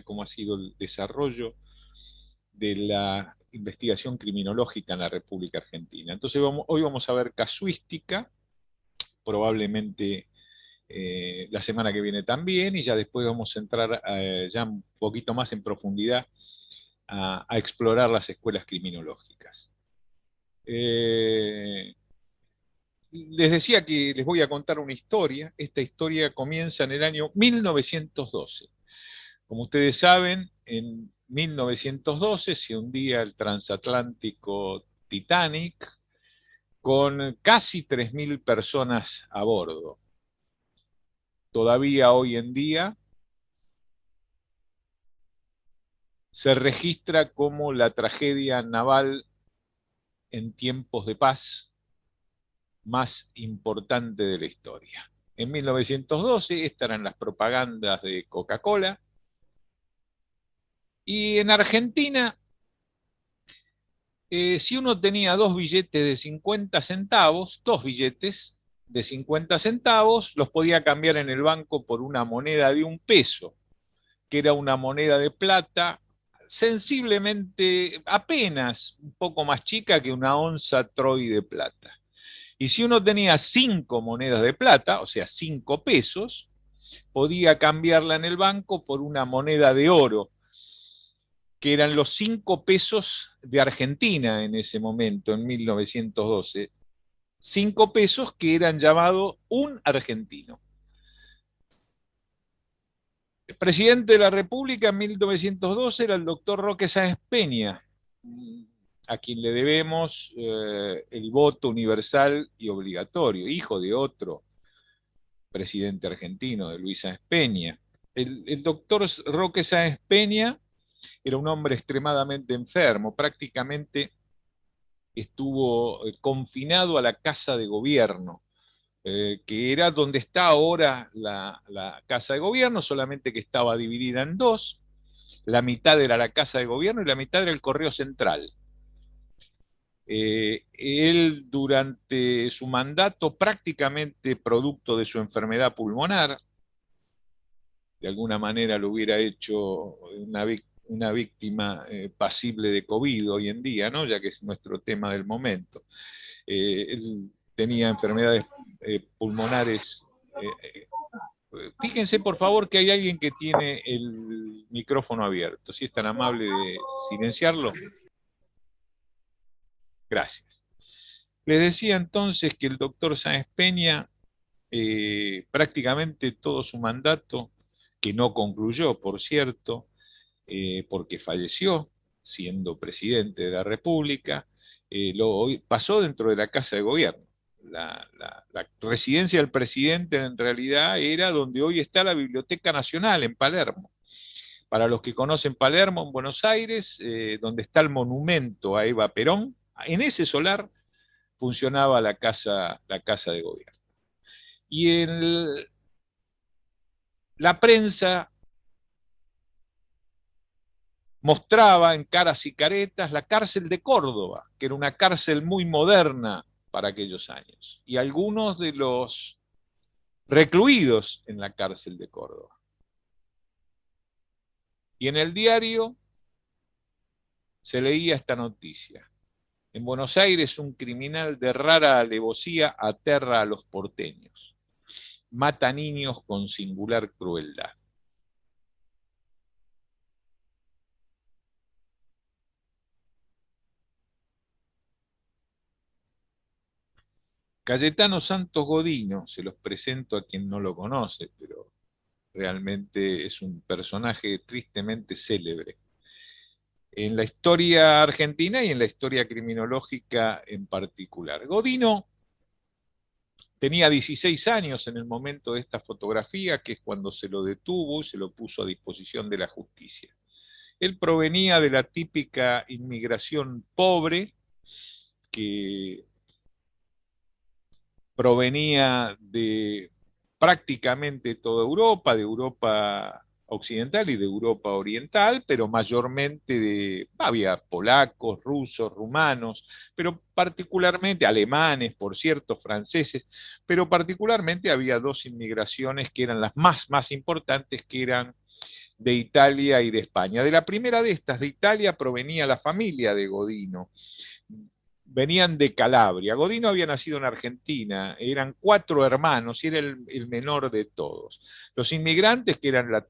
cómo ha sido el desarrollo de la investigación criminológica en la República Argentina. Entonces hoy vamos a ver casuística, probablemente la semana que viene también, y ya después vamos a entrar ya un poquito más en profundidad a explorar las escuelas criminológicas. Les decía que les voy a contar una historia. Esta historia comienza en el año 1912. Como ustedes saben, en 1912 se hundía el transatlántico Titanic con casi 3.000 personas a bordo. Todavía hoy en día se registra como la tragedia naval en tiempos de paz más importante de la historia. En 1912, estas eran las propagandas de Coca-Cola, y en Argentina, si uno tenía dos billetes de 50 centavos, dos billetes de 50 centavos, los podía cambiar en el banco por una moneda de 1 peso, que era una moneda de plata sensiblemente, apenas un poco más chica que una onza Troy de plata. Y si uno tenía 5 monedas de plata, o sea, 5 pesos, podía cambiarla en el banco por una moneda de oro, que eran los 5 pesos de Argentina en ese momento, en 1912. 5 pesos que eran llamados un argentino. El presidente de la República en 1912 era el doctor Roque Sáenz Peña, a quien le debemos el voto universal y obligatorio, hijo de otro presidente argentino, de Luis Sáenz Peña. El doctor Roque Sáenz Peña era un hombre extremadamente enfermo, prácticamente estuvo confinado a la Casa de Gobierno, que era donde está ahora la Casa de Gobierno, solamente que estaba dividida en dos. La mitad era la Casa de Gobierno y la mitad era el Correo Central. Él durante su mandato, prácticamente producto de su enfermedad pulmonar, de alguna manera lo hubiera hecho una víctima pasible de COVID hoy en día, ¿no? Ya que es nuestro tema del momento. Él tenía enfermedades pulmonares. Fíjense, por favor, que hay alguien que tiene el micrófono abierto. Si es tan amable de silenciarlo. Gracias. Les decía entonces que el doctor Sáenz Peña, prácticamente todo su mandato, que no concluyó, por cierto, porque falleció siendo presidente de la República, pasó dentro de la Casa de Gobierno. La residencia del presidente en realidad era donde hoy está la Biblioteca Nacional en Palermo. Para los que conocen Palermo, en Buenos Aires, donde está el monumento a Eva Perón, en ese solar funcionaba la casa de Gobierno. Y en la prensa mostraba en caras y caretas la cárcel de Córdoba, que era una cárcel muy moderna para aquellos años, y algunos de los recluidos en la cárcel de Córdoba. Y en el diario se leía esta noticia: en Buenos Aires un criminal de rara alevosía aterra a los porteños, mata niños con singular crueldad. Cayetano Santos Godino, se los presento a quien no lo conoce, pero realmente es un personaje tristemente célebre en la historia argentina y en la historia criminológica en particular. Godino tenía 16 años en el momento de esta fotografía, que es cuando se lo detuvo y se lo puso a disposición de la justicia. Él provenía de la típica inmigración pobre que provenía de prácticamente toda Europa, de Europa occidental y de Europa oriental, pero mayormente había polacos, rusos, rumanos, pero particularmente alemanes, por cierto, franceses, pero particularmente había dos inmigraciones que eran las más importantes, que eran de Italia y de España. De la primera de estas, de Italia, provenía la familia de Godino. Venían de Calabria. Godino había nacido en Argentina, eran 4 hermanos y era el menor de todos. Los inmigrantes, que eran la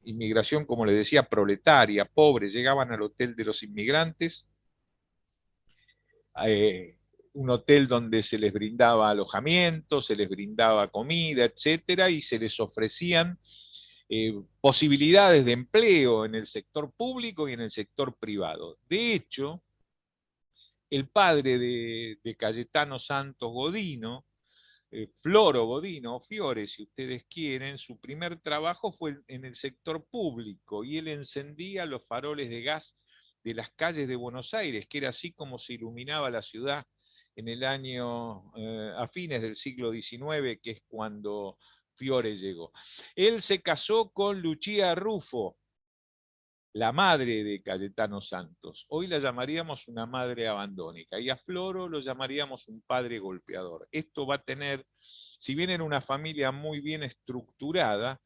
inmigración, como les decía, proletaria, pobre, llegaban al hotel de los inmigrantes, eh, un hotel donde se les brindaba alojamiento, se les brindaba comida, etcétera, y se les ofrecían posibilidades de empleo en el sector público y en el sector privado. De hecho, el padre de Cayetano Santos Godino, Floro Godino, o Fiore, si ustedes quieren, su primer trabajo fue en el sector público y él encendía los faroles de gas de las calles de Buenos Aires, que era así como se iluminaba la ciudad en el año, a fines del siglo XIX, que es cuando Fiore llegó. Él se casó con Lucia Rufo, la madre de Cayetano Santos. Hoy la llamaríamos una madre abandónica y a Floro lo llamaríamos un padre golpeador. Esto va a tener, si bien era una familia muy bien estructurada,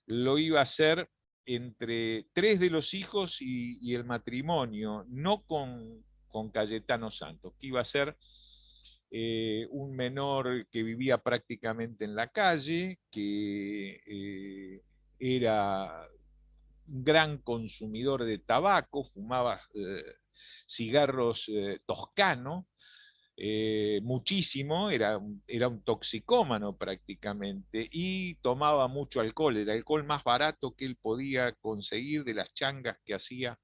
lo iba a hacer entre 3 de los hijos y el matrimonio, no con Cayetano Santos, que iba a ser un menor que vivía prácticamente en la calle, que era un gran consumidor de tabaco, fumaba cigarros toscano, muchísimo, era un toxicómano prácticamente, y tomaba mucho alcohol, el alcohol más barato que él podía conseguir de las changas que hacía,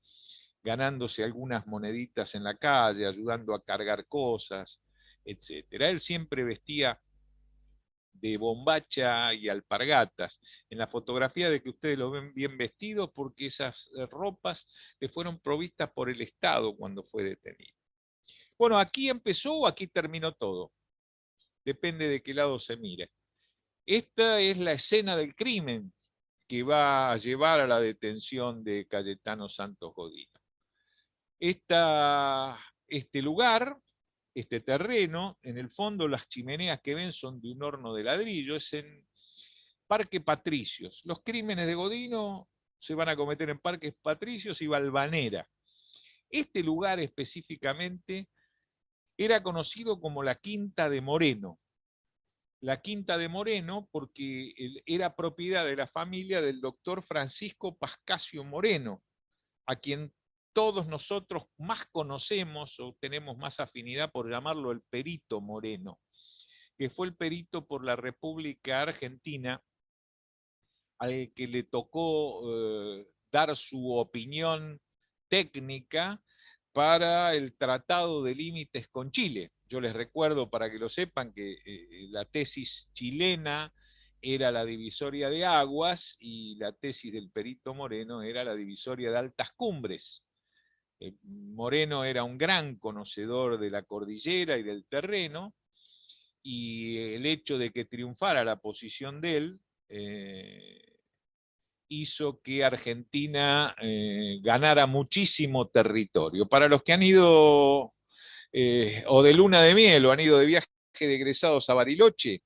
ganándose algunas moneditas en la calle, ayudando a cargar cosas, etcétera. Él siempre vestía de bombacha y alpargatas. En la fotografía de que ustedes lo ven bien vestido porque esas ropas le fueron provistas por el Estado cuando fue detenido. Bueno, aquí empezó o aquí terminó todo. Depende de qué lado se mire. Esta es la escena del crimen que va a llevar a la detención de Cayetano Santos Godino. Este lugar, este terreno, en el fondo las chimeneas que ven son de un horno de ladrillo, es en Parque Patricios. Los crímenes de Godino se van a cometer en Parques Patricios y Valvanera. Este lugar específicamente era conocido como la Quinta de Moreno. La Quinta de Moreno porque era propiedad de la familia del doctor Francisco Pascasio Moreno, a quien todos nosotros más conocemos o tenemos más afinidad por llamarlo el perito Moreno, que fue el perito por la República Argentina al que le tocó dar su opinión técnica para el Tratado de Límites con Chile. Yo les recuerdo, para que lo sepan, que la tesis chilena era la divisoria de aguas y la tesis del perito Moreno era la divisoria de altas cumbres. Moreno era un gran conocedor de la cordillera y del terreno, y el hecho de que triunfara la posición de él hizo que Argentina ganara muchísimo territorio. Para los que han ido o de luna de miel o han ido de viaje de egresados a Bariloche,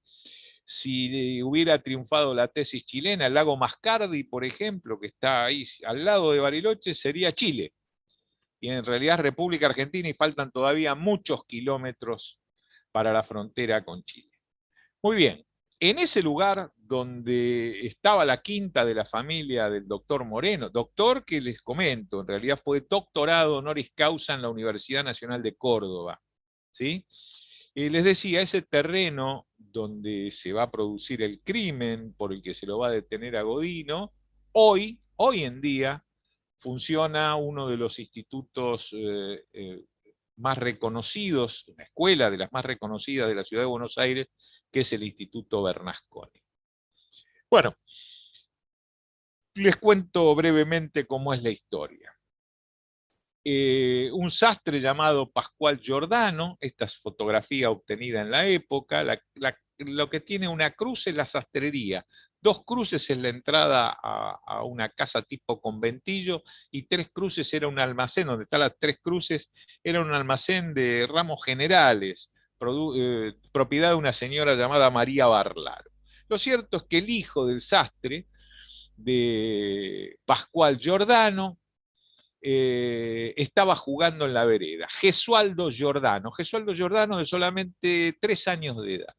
si hubiera triunfado la tesis chilena, el lago Mascardi, por ejemplo, que está ahí al lado de Bariloche, sería Chile. Y en realidad es República Argentina y faltan todavía muchos kilómetros para la frontera con Chile. Muy bien, en ese lugar donde estaba la quinta de la familia del doctor Moreno, doctor que les comento, en realidad fue doctorado honoris causa en la Universidad Nacional de Córdoba, ¿sí? Les decía, ese terreno donde se va a producir el crimen por el que se lo va a detener a Godino, hoy en día, funciona uno de los institutos más reconocidos, una escuela de las más reconocidas de la ciudad de Buenos Aires, que es el Instituto Bernasconi. Bueno, les cuento brevemente cómo es la historia. Un sastre llamado Pascual Giordano, esta es fotografía obtenida en la época, lo que tiene una cruz es la sastrería, 2 cruces en la entrada a una casa tipo conventillo y 3 cruces era un almacén, donde están las 3 cruces, era un almacén de ramos generales, propiedad de una señora llamada María Barlaro. Lo cierto es que el hijo del sastre de Pascual Giordano, estaba jugando en la vereda. Gesualdo Giordano de solamente 3 años de edad.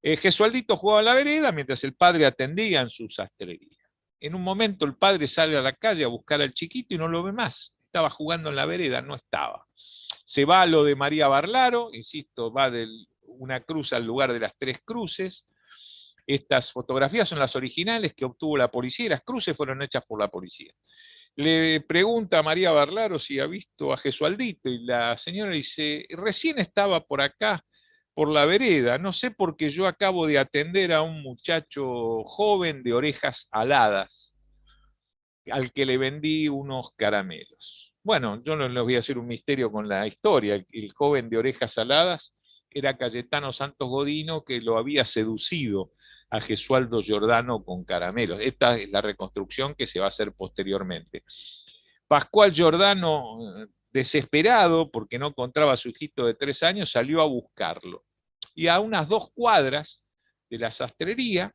Gesualdito jugaba en la vereda mientras el padre atendía en su sastrería. En un momento el padre sale a la calle a buscar al chiquito y no lo ve más. Estaba jugando en la vereda, no estaba. Se va a lo de María Barlaro, insisto, va de una cruz al lugar de las tres cruces. Estas fotografías son las originales que obtuvo la policía y las cruces fueron hechas por la policía. Le pregunta a María Barlaro si ha visto a Gesualdito y la señora dice, recién estaba por acá, por la vereda, no sé porque yo acabo de atender a un muchacho joven de orejas aladas, al que le vendí unos caramelos. Bueno, yo no les voy a hacer un misterio con la historia, el joven de orejas aladas era Cayetano Santos Godino que lo había seducido a Gesualdo Giordano con caramelos. Esta es la reconstrucción que se va a hacer posteriormente. Pascual Giordano, desesperado porque no encontraba a su hijito de 3 años, salió a buscarlo. Y a unas 2 cuadras de la sastrería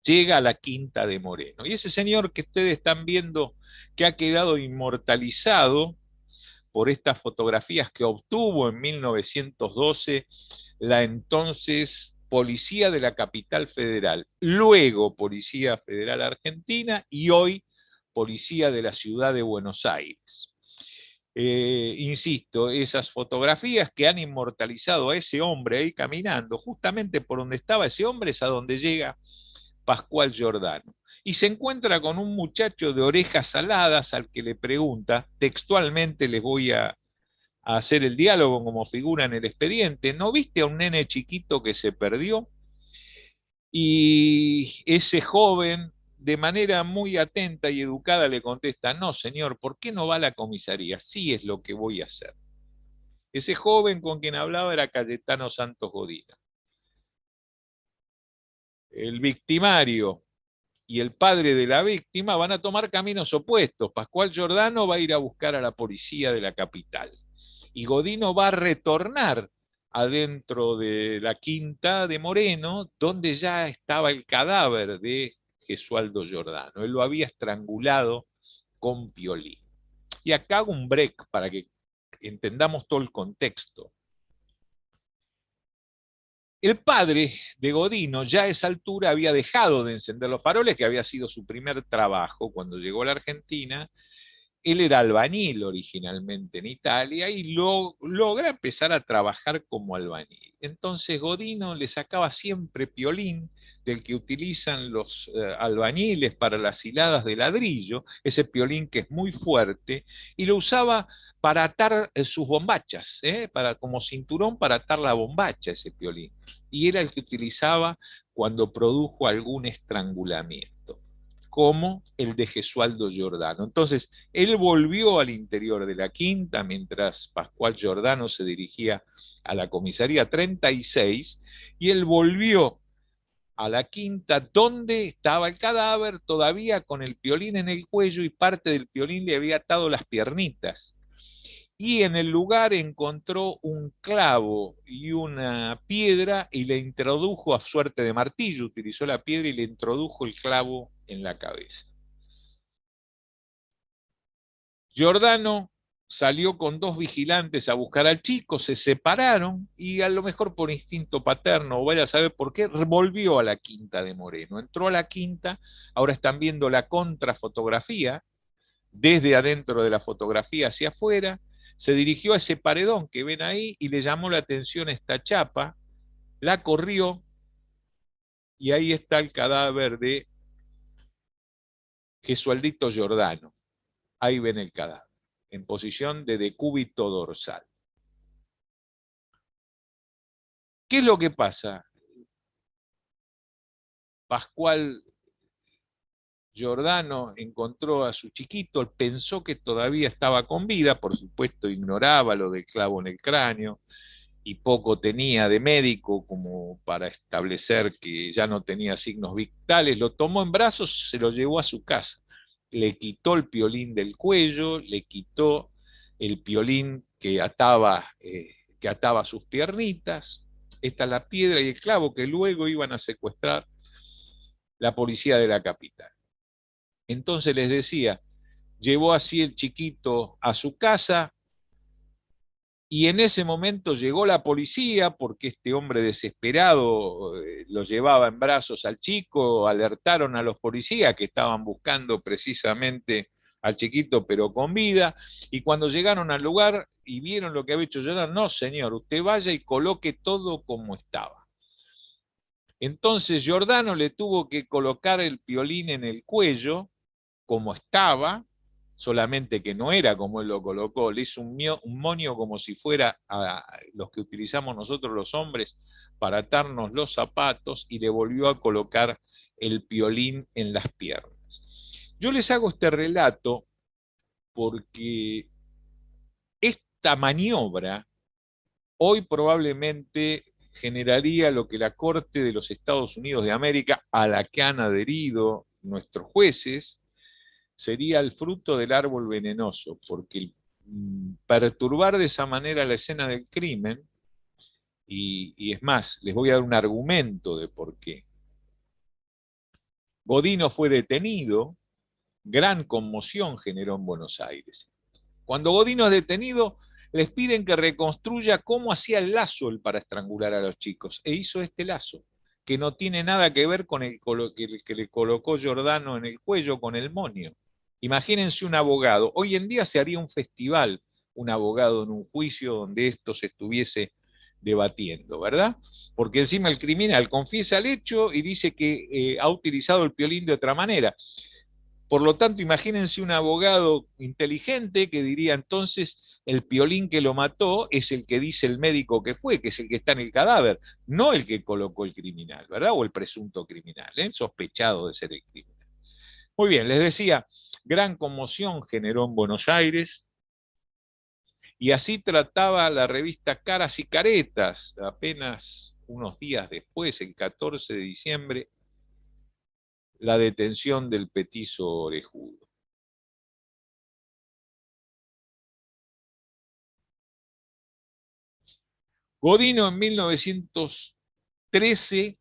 llega a la Quinta de Moreno. Y ese señor que ustedes están viendo que ha quedado inmortalizado por estas fotografías que obtuvo en 1912 la entonces Policía de la Capital Federal, luego Policía Federal Argentina y hoy Policía de la Ciudad de Buenos Aires. Insisto, esas fotografías que han inmortalizado a ese hombre ahí caminando, justamente por donde estaba ese hombre es a donde llega Pascual Giordano. Y se encuentra con un muchacho de orejas aladas al que le pregunta, textualmente les voy a hacer el diálogo como figura en el expediente, ¿no viste a un nene chiquito que se perdió? Y ese joven, de manera muy atenta y educada, le contesta, no, señor, ¿por qué no va a la comisaría? Sí es lo que voy a hacer. Ese joven con quien hablaba era Cayetano Santos Godina. El victimario y el padre de la víctima van a tomar caminos opuestos. Pascual Giordano va a ir a buscar a la policía de la capital y Godino va a retornar adentro de la Quinta de Moreno, donde ya estaba el cadáver de Gesualdo Giordano. Él lo había estrangulado con piolín. Y acá hago un break para que entendamos todo el contexto. El padre de Godino ya a esa altura había dejado de encender los faroles, que había sido su primer trabajo cuando llegó a la Argentina. Él era albañil originalmente en Italia y logra empezar a trabajar como albañil. Entonces Godino le sacaba siempre piolín del que utilizan los albañiles para las hiladas de ladrillo, ese piolín que es muy fuerte, y lo usaba para atar sus bombachas, para, como cinturón para atar la bombacha, ese piolín. Y era el que utilizaba cuando produjo algún estrangulamiento, como el de Gesualdo Giordano. Entonces, él volvió al interior de la quinta mientras Pascual Giordano se dirigía a la comisaría 36 y él volvió a la quinta donde estaba el cadáver todavía con el piolín en el cuello y parte del piolín le había atado las piernitas. Y en el lugar encontró un clavo y una piedra y le introdujo a suerte de martillo, utilizó la piedra y le introdujo el clavo en la cabeza. Giordano salió con 2 vigilantes a buscar al chico, se separaron y a lo mejor por instinto paterno, o vaya a saber por qué, volvió a la Quinta de Moreno. Entró a la Quinta, ahora están viendo la contrafotografía, desde adentro de la fotografía hacia afuera, se dirigió a ese paredón que ven ahí y le llamó la atención esta chapa, la corrió y ahí está el cadáver de Gesualdito Giordano. Ahí ven el cadáver, en posición de decúbito dorsal. ¿Qué es lo que pasa? Pascual Giordano encontró a su chiquito, pensó que todavía estaba con vida, por supuesto ignoraba lo del clavo en el cráneo y poco tenía de médico como para establecer que ya no tenía signos vitales, lo tomó en brazos, se lo llevó a su casa, le quitó el piolín del cuello, le quitó el piolín que ataba sus piernitas, esta es la piedra y el clavo que luego iban a secuestrar la policía de la capital. Entonces les decía, llevó así el chiquito a su casa y en ese momento llegó la policía porque este hombre desesperado lo llevaba en brazos al chico, alertaron a los policías que estaban buscando precisamente al chiquito pero con vida y cuando llegaron al lugar y vieron lo que había hecho Jordan, no señor, usted vaya y coloque todo como estaba. Entonces Giordano le tuvo que colocar el piolín en el cuello como estaba, solamente que no era como él lo colocó, le hizo un moño como si fuera a los que utilizamos nosotros los hombres para atarnos los zapatos y le volvió a colocar el piolín en las piernas. Yo les hago este relato porque esta maniobra hoy probablemente generaría lo que la Corte de los Estados Unidos de América, a la que han adherido nuestros jueces, sería el fruto del árbol venenoso, porque perturbar de esa manera la escena del crimen, y es más, les voy a dar un argumento de por qué. Godino fue detenido, gran conmoción generó en Buenos Aires. Cuando Godino es detenido, les piden que reconstruya cómo hacía el lazo él para estrangular a los chicos, e hizo este lazo, que no tiene nada que ver con el que le colocó Giordano en el cuello con el monio. Imagínense un abogado. Hoy en día se haría un festival, un abogado en un juicio donde esto se estuviese debatiendo, ¿verdad? Porque encima el criminal confiesa el hecho y dice que ha utilizado el piolín de otra manera. Por lo tanto, imagínense un abogado inteligente que diría entonces el piolín que lo mató es el que dice el médico que fue, que es el que está en el cadáver, no el que colocó el criminal, ¿verdad? O el presunto criminal, sospechado de ser el criminal. Muy bien, les decía, gran conmoción generó en Buenos Aires y así trataba la revista Caras y Caretas, apenas unos días después, el 14 de diciembre, la detención del petizo orejudo. Godino en 1913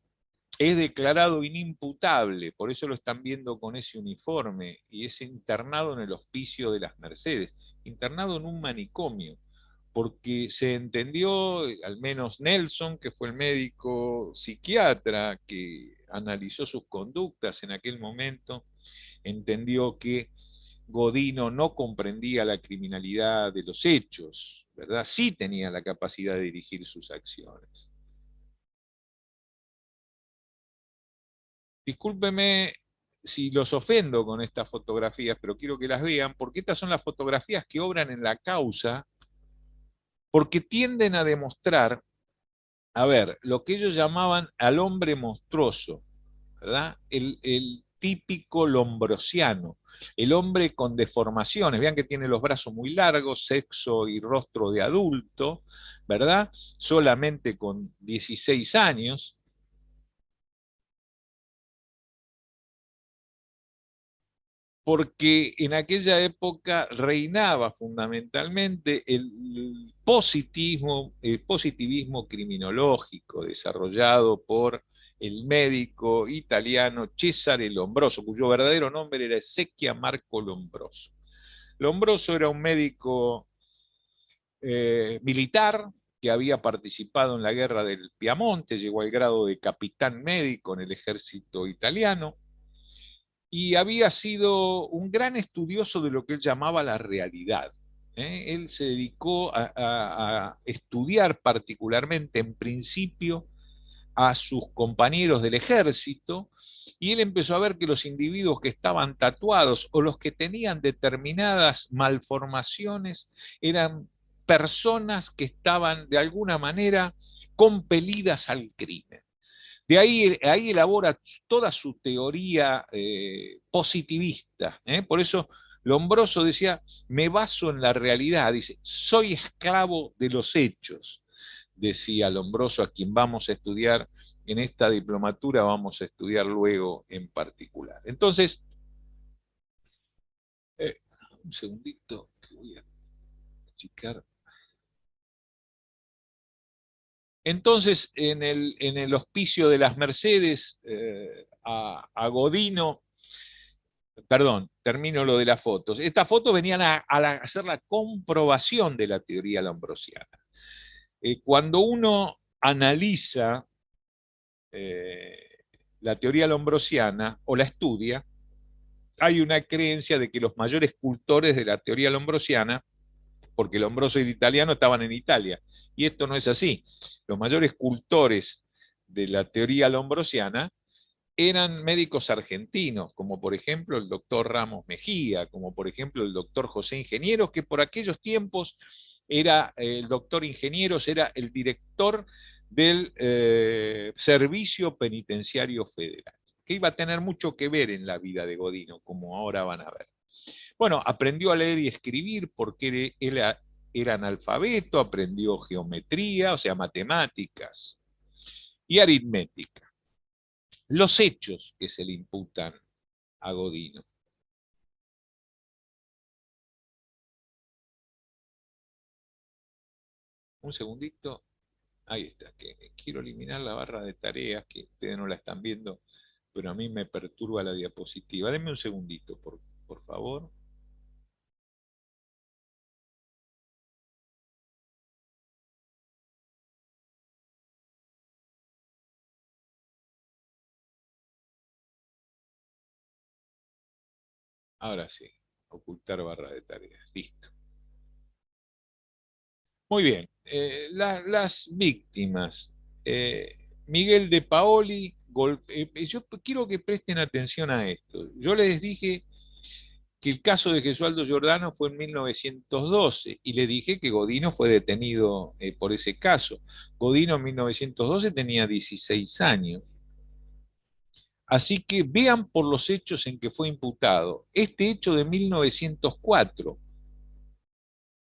es declarado inimputable, por eso lo están viendo con ese uniforme, y es internado en el Hospicio de las Mercedes, internado en un manicomio, porque se entendió, al menos Nelson, que fue el médico psiquiatra que analizó sus conductas en aquel momento, entendió que Godino no comprendía la criminalidad de los hechos, ¿verdad? Sí tenía la capacidad de dirigir sus acciones. Discúlpeme si los ofendo con estas fotografías, pero quiero que las vean, porque estas son las fotografías que obran en la causa, porque tienden a demostrar, a ver, lo que ellos llamaban al hombre monstruoso, ¿verdad? El típico lombrosiano, el hombre con deformaciones, vean que tiene los brazos muy largos, sexo y rostro de adulto, ¿verdad? Solamente con 16 años, porque en aquella época reinaba fundamentalmente el positivismo criminológico desarrollado por el médico italiano Cesare Lombroso, cuyo verdadero nombre era Ezechia Marco Lombroso. Lombroso era un médico militar que había participado en la guerra del Piamonte, llegó al grado de capitán médico en el ejército italiano y había sido un gran estudioso de lo que él llamaba la realidad. Él se dedicó a estudiar particularmente, en principio, a sus compañeros del ejército, y él empezó a ver que los individuos que estaban tatuados o los que tenían determinadas malformaciones eran personas que estaban de alguna manera compelidas al crimen. De ahí elabora toda su teoría positivista. Por eso Lombroso decía, me baso en la realidad, dice, soy esclavo de los hechos, decía Lombroso, a quien vamos a estudiar en esta diplomatura, vamos a estudiar luego en particular. Entonces, eh, un segundito, que voy a achicar. Entonces, en el hospicio de las Mercedes, a Godino perdón, termino lo de las fotos. Estas fotos venían a hacer la comprobación de la teoría lombrosiana. Cuando uno analiza eh, la teoría lombrosiana o la estudia, hay una creencia de que los mayores cultores de la teoría lombrosiana, porque Lombroso y el italiano estaban en Italia, y esto no es así. Los mayores cultores de la teoría lombrosiana eran médicos argentinos, como por ejemplo el doctor Ramos Mejía, como por ejemplo el doctor José Ingenieros, que por aquellos tiempos era el doctor Ingenieros, era el director del Servicio Penitenciario Federal, que iba a tener mucho que ver en la vida de Godino, como ahora van a ver. Bueno, aprendió a leer y escribir porque él era analfabeto, aprendió geometría, o sea, matemáticas y aritmética. Los hechos que se le imputan a Godino. Un segundito. Ahí está. Que quiero eliminar la barra de tareas que ustedes no la están viendo, pero a mí me perturba la diapositiva. Denme un segundito, por favor. Ahora sí. Ocultar barra de tareas. Listo. Muy bien. Las víctimas. Miguel de Paoli. Yo quiero que presten atención a esto. Yo les dije que el caso de Gesualdo Giordano fue en 1912 y le dije que Godino fue detenido por ese caso. Godino en 1912 tenía 16 años. Así que vean por los hechos en que fue imputado. Este hecho de 1904,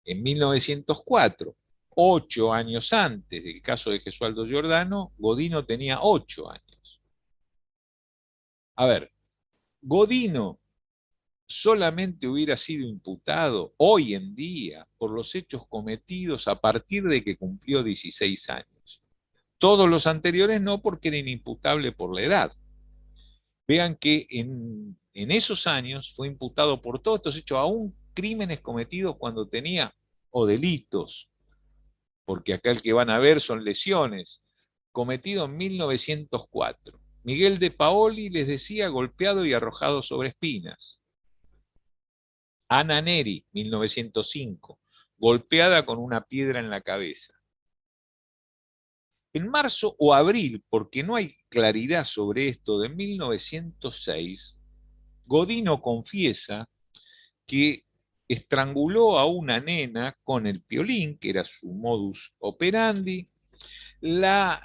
en 1904, 8 años antes del caso de Gesualdo Giordano, Godino tenía 8 años. A ver, Godino solamente hubiera sido imputado hoy en día por los hechos cometidos a partir de que cumplió 16 años. Todos los anteriores no, porque era inimputable por la edad. Vean que en esos años fue imputado por todos estos hechos, aún crímenes cometidos cuando tenía, o delitos, porque acá el que van a ver son lesiones, cometido en 1904. Miguel de Paoli, les decía, golpeado y arrojado sobre espinas. Ana Neri, 1905, golpeada con una piedra en la cabeza. En marzo o abril, porque no hay claridad sobre esto, de 1906, Godino confiesa que estranguló a una nena con el piolín, que era su modus operandi. La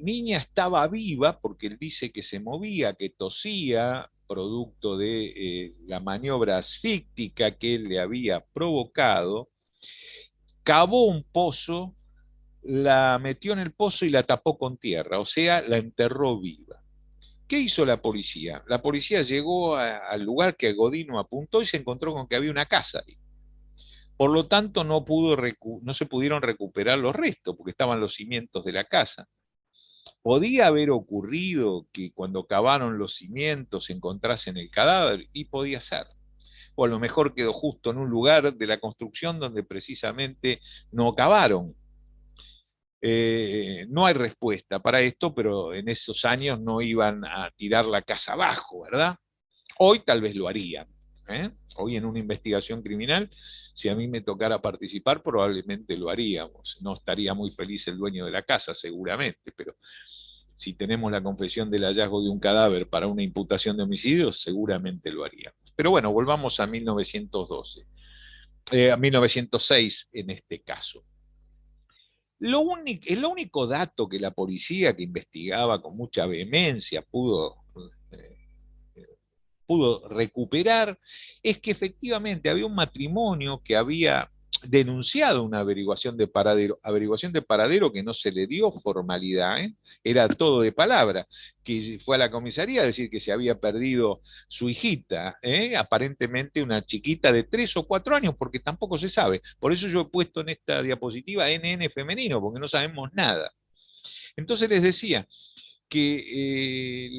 niña estaba viva porque él dice que se movía, que tosía, producto de la maniobra asfíctica que él le había provocado. Cavó un pozo, la metió en el pozo y la tapó con tierra, o sea, la enterró viva. ¿Qué hizo la policía? La policía llegó al lugar que Godino apuntó y se encontró con que había una casa ahí. Por lo tanto, no se pudieron recuperar los restos porque estaban los cimientos de la casa. Podía haber ocurrido que cuando cavaron los cimientos se encontrasen el cadáver, y podía ser. O a lo mejor quedó justo en un lugar de la construcción donde precisamente no cavaron. No hay respuesta para esto, pero en esos años no iban a tirar la casa abajo, ¿verdad? Hoy tal vez lo harían. ¿Eh? Hoy en una investigación criminal, si a mí me tocara participar, probablemente lo haríamos. No estaría muy feliz el dueño de la casa, seguramente, pero si tenemos la confesión del hallazgo de un cadáver para una imputación de homicidio, seguramente lo haríamos. Pero bueno, volvamos a 1912, a 1906 en este caso. El único dato que la policía que investigaba con mucha vehemencia eh, pudo recuperar es que efectivamente había un matrimonio que había denunciado una averiguación de paradero que no se le dio formalidad, ¿eh? Era todo de palabra, que fue a la comisaría a decir que se había perdido su hijita, ¿eh? Aparentemente una chiquita de 3 o 4 años, porque tampoco se sabe. Por eso yo he puesto en esta diapositiva NN femenino, porque no sabemos nada. Entonces les decía que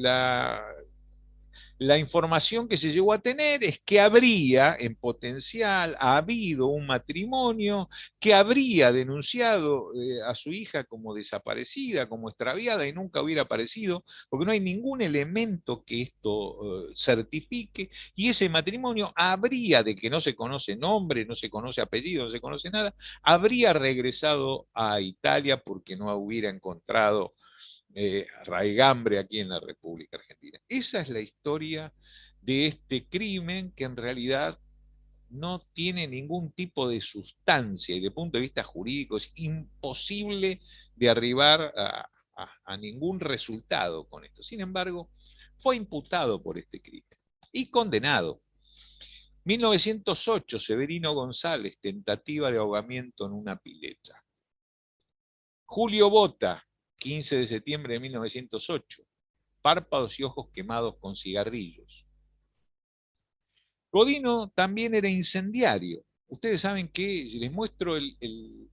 La información que se llegó a tener es que habría, en potencial, ha habido un matrimonio que habría denunciado a su hija como desaparecida, como extraviada y nunca hubiera aparecido, porque no hay ningún elemento que esto certifique, y ese matrimonio habría, de que no se conoce nombre, no se conoce apellido, no se conoce nada, habría regresado a Italia porque no hubiera encontrado raigambre aquí en la República Argentina. Esa es la historia de este crimen que en realidad no tiene ningún tipo de sustancia y de punto de vista jurídico es imposible de arribar a ningún resultado con esto. Sin embargo, fue imputado por este crimen y condenado. 1908, Severino González, tentativa de ahogamiento en una pileta. Julio Bota, 15 de septiembre de 1908, párpados y ojos quemados con cigarrillos. Godino también era incendiario. Ustedes saben que, si les muestro el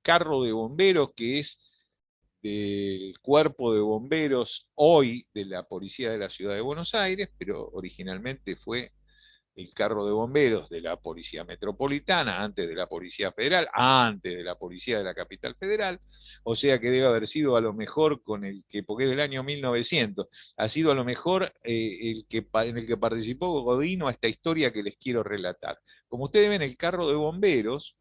carro de bomberos que es del cuerpo de bomberos hoy de la policía de la ciudad de Buenos Aires, pero originalmente fue el carro de bomberos de la Policía Metropolitana, antes de la Policía Federal, antes de la Policía de la Capital Federal, o sea que debe haber sido a lo mejor con el que, porque es del año 1900, ha sido a lo mejor en el que participó Godino a esta historia que les quiero relatar. Como ustedes ven, el carro de bomberos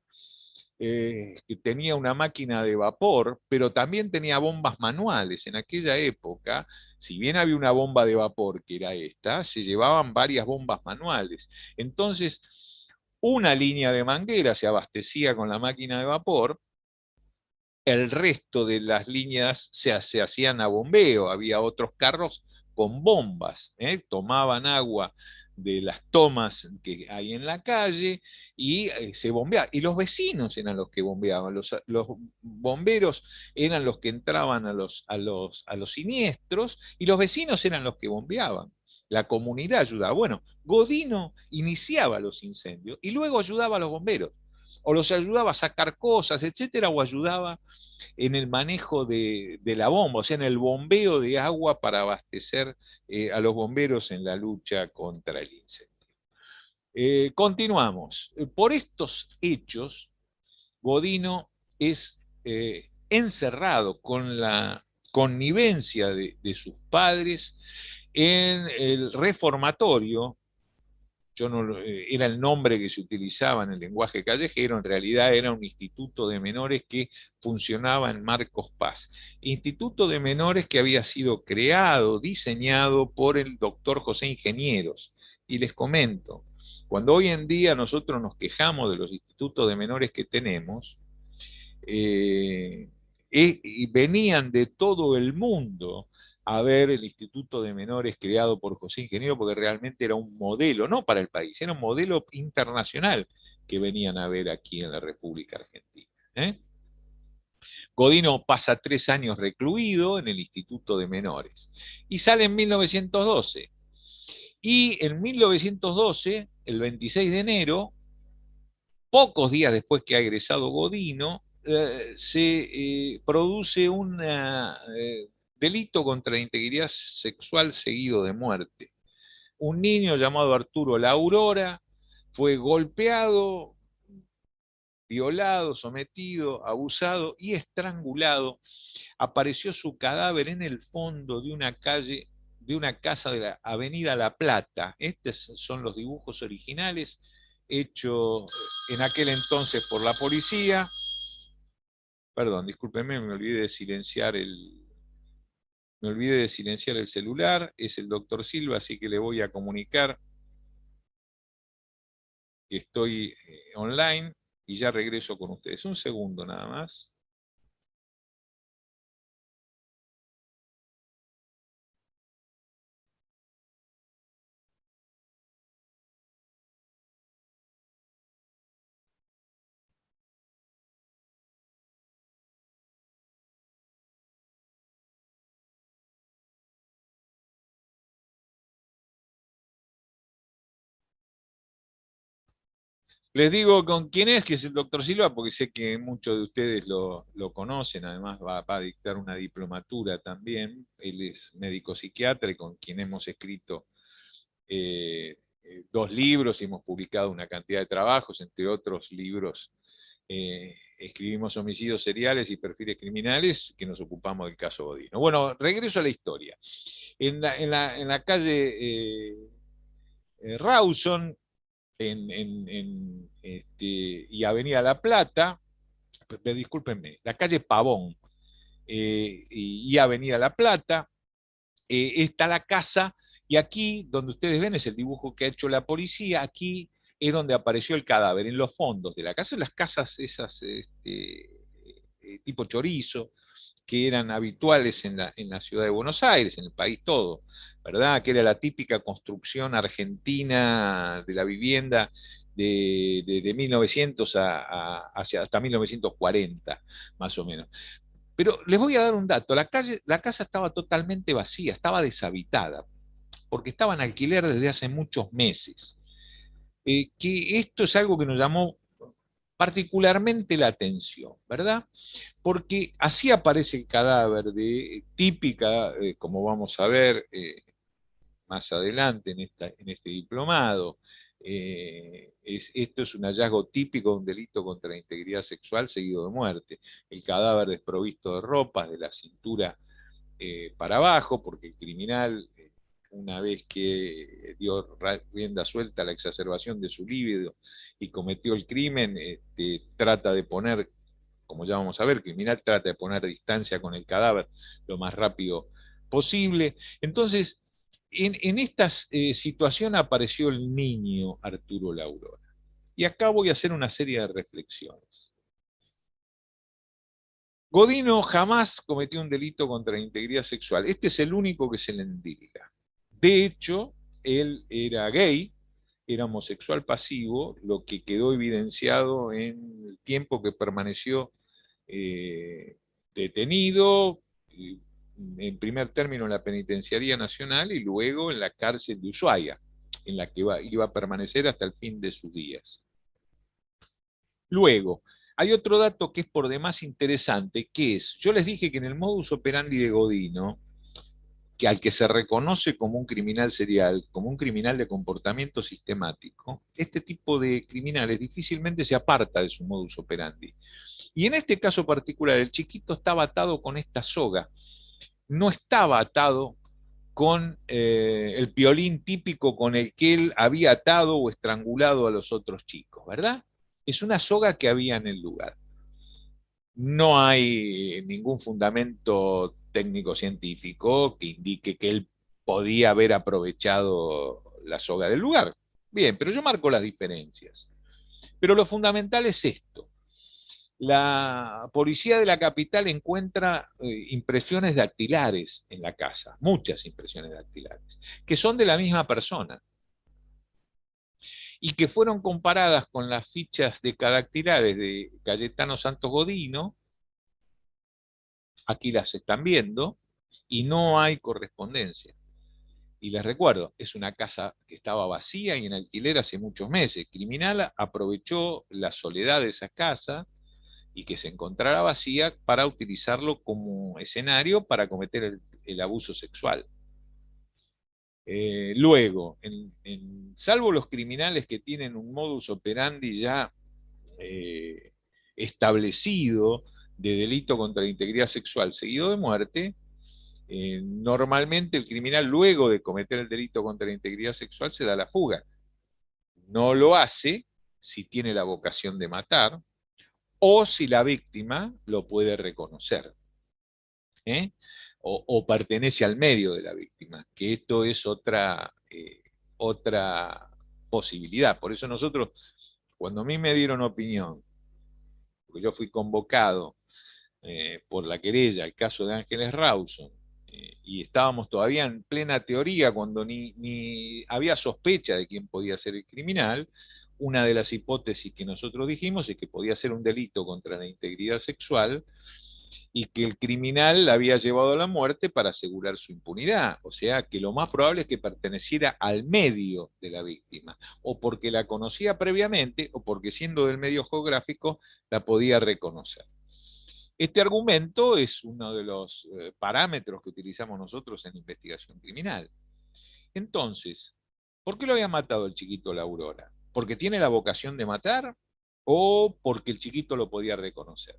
que tenía una máquina de vapor, pero también tenía bombas manuales. En aquella época, si bien había una bomba de vapor, que era esta, se llevaban varias bombas manuales. Entonces, una línea de manguera se abastecía con la máquina de vapor, el resto de las líneas se hacían a bombeo, había otros carros con bombas, tomaban agua de las tomas que hay en la calle y se bombeaba. Y los vecinos eran los que bombeaban, los bomberos eran los que entraban a los siniestros y los vecinos eran los que bombeaban. La comunidad ayudaba. Bueno, Godino iniciaba los incendios y luego ayudaba a los bomberos, o los ayudaba a sacar cosas, etcétera, o ayudaba en el manejo de la bomba, o sea, en el bombeo de agua para abastecer a los bomberos en la lucha contra el incendio. Continuamos. Por estos hechos, Godino es encerrado con la connivencia de sus padres en el reformatorio. Yo no, era el nombre que se utilizaba en el lenguaje callejero, en realidad era un instituto de menores que funcionaba en Marcos Paz. Instituto de menores que había sido creado, diseñado por el doctor José Ingenieros. Y les comento, cuando hoy en día nosotros nos quejamos de los institutos de menores que tenemos, eh, y venían de todo el mundo a ver el Instituto de Menores creado por José Ingeniero, porque realmente era un modelo, no para el país, era un modelo internacional que venían a ver aquí en la República Argentina. ¿eh? Godino pasa 3 años recluido en el Instituto de Menores y sale en 1912. Y en 1912, el 26 de enero, pocos días después que ha egresado Godino, se produce un delito contra la integridad sexual seguido de muerte. Un niño llamado Arturo La Aurora fue golpeado, violado, sometido, abusado y estrangulado. Apareció su cadáver en el fondo de una calle, de una casa de la Avenida La Plata. Estos son los dibujos originales hechos en aquel entonces por la policía. Perdón, discúlpeme, me olvidé de silenciar el celular. Es el doctor Silva, así que le voy a comunicar que estoy online y ya regreso con ustedes. Un segundo nada más. Les digo con quién es, que es el doctor Silva, porque sé que muchos de ustedes lo conocen, además va a dictar una diplomatura también. Él es médico psiquiatra y con quien hemos escrito dos libros y hemos publicado una cantidad de trabajos, entre otros libros. Escribimos homicidios seriales y perfiles criminales que nos ocupamos del caso Godino. Bueno, regreso a la historia. En la calle Rawson y Avenida La Plata, discúlpenme, la calle Pavón y Avenida La Plata, está la casa, y aquí donde ustedes ven es el dibujo que ha hecho la policía. Aquí es donde apareció el cadáver, en los fondos de la casa, las casas esas tipo chorizo, que eran habituales en la ciudad de Buenos Aires, en el país todo, ¿verdad? Que era la típica construcción argentina de la vivienda de 1900 hasta 1940, más o menos. Pero les voy a dar un dato, la casa estaba totalmente vacía, estaba deshabitada, porque estaba en alquiler desde hace muchos meses. Que esto es algo que nos llamó particularmente la atención, ¿verdad? Porque así aparece el cadáver de típica, como vamos a ver más adelante en este diplomado. Esto es un hallazgo típico de un delito contra la integridad sexual seguido de muerte. El cadáver desprovisto de ropas, de la cintura para abajo, porque el criminal, una vez que dio rienda suelta a la exacerbación de su libido y cometió el crimen, trata de poner, como ya vamos a ver, el criminal trata de poner distancia con el cadáver lo más rápido posible. Entonces, en esta situación apareció el niño Arturo Laurora. Y acá voy a hacer una serie de reflexiones. Godino jamás cometió un delito contra la integridad sexual. Este es el único que se le endilga. De hecho, él era gay, era homosexual pasivo, lo que quedó evidenciado en el tiempo que permaneció eh, detenido, en primer término en la Penitenciaría Nacional y luego en la cárcel de Ushuaia, en la que iba a permanecer hasta el fin de sus días. Luego, hay otro dato que es por demás interesante, que es, yo les dije que en el modus operandi de Godino, que al que se reconoce como un criminal serial, como un criminal de comportamiento sistemático, este tipo de criminales difícilmente se aparta de su modus operandi. Y en este caso particular, el chiquito estaba atado con esta soga, no estaba atado con el piolín típico con el que él había atado o estrangulado a los otros chicos, ¿verdad? Es una soga que había en el lugar. No hay ningún fundamento técnico-científico que indique que él podía haber aprovechado la soga del lugar. Bien, pero yo marco las diferencias. Pero lo fundamental es esto. La policía de la capital encuentra impresiones dactilares en la casa, muchas impresiones dactilares, que son de la misma persona y que fueron comparadas con las fichas de cadactilares de Cayetano Santos Godino. Aquí las están viendo y no hay correspondencia. Y les recuerdo, es una casa que estaba vacía y en alquiler hace muchos meses. El criminal aprovechó la soledad de esa casa y que se encontrara vacía para utilizarlo como escenario para cometer el abuso sexual. Luego, salvo los criminales que tienen un modus operandi ya eh, establecido de delito contra la integridad sexual seguido de muerte, normalmente el criminal luego de cometer el delito contra la integridad sexual se da la fuga. No lo hace si tiene la vocación de matar o si la víctima lo puede reconocer, ¿eh? O pertenece al medio de la víctima, que esto es otra posibilidad. Por eso nosotros, cuando a mí me dieron opinión, porque yo fui convocado por la querella, el caso de Ángeles Rawson, y estábamos todavía en plena teoría cuando ni había sospecha de quién podía ser el criminal. Una de las hipótesis que nosotros dijimos es que podía ser un delito contra la integridad sexual, y que el criminal la había llevado a la muerte para asegurar su impunidad. O sea, que lo más probable es que perteneciera al medio de la víctima, o porque la conocía previamente, o porque siendo del medio geográfico la podía reconocer. Este argumento es uno de los parámetros que utilizamos nosotros en investigación criminal. Entonces, ¿por qué lo había matado el chiquito La Aurora? ¿Porque tiene la vocación de matar o porque el chiquito lo podía reconocer?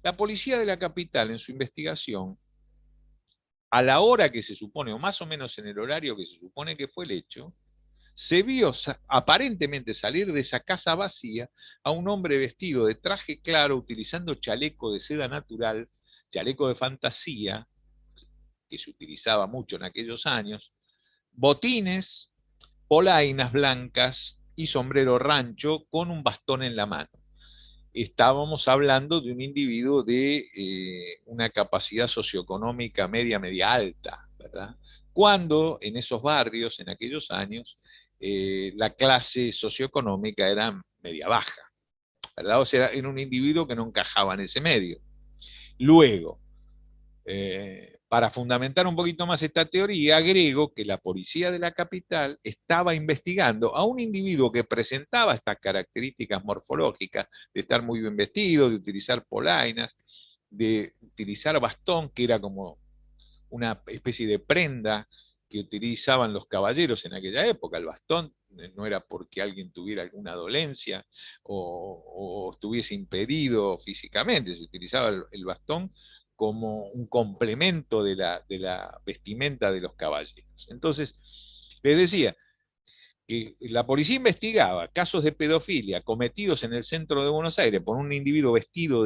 La policía de la capital en su investigación, a la hora que se supone, o más o menos en el horario que se supone que fue el hecho, se vio aparentemente salir de esa casa vacía a un hombre vestido de traje claro, utilizando chaleco de seda natural, chaleco de fantasía, que se utilizaba mucho en aquellos años, botines, polainas blancas y sombrero rancho con un bastón en la mano. Estábamos hablando de un individuo de una capacidad socioeconómica media, media alta, ¿verdad? Cuando en esos barrios, en aquellos años, la clase socioeconómica era media baja, ¿verdad? O sea, era un individuo que no encajaba en ese medio. Luego, para fundamentar un poquito más esta teoría, agrego que la policía de la capital estaba investigando a un individuo que presentaba estas características morfológicas de estar muy bien vestido, de utilizar polainas, de utilizar bastón, que era como una especie de prenda que utilizaban los caballeros en aquella época. El bastón no era porque alguien tuviera alguna dolencia o estuviese impedido físicamente, se utilizaba el bastón como un complemento de la vestimenta de los caballeros. Entonces, les decía que la policía investigaba casos de pedofilia cometidos en el centro de Buenos Aires por un individuo vestido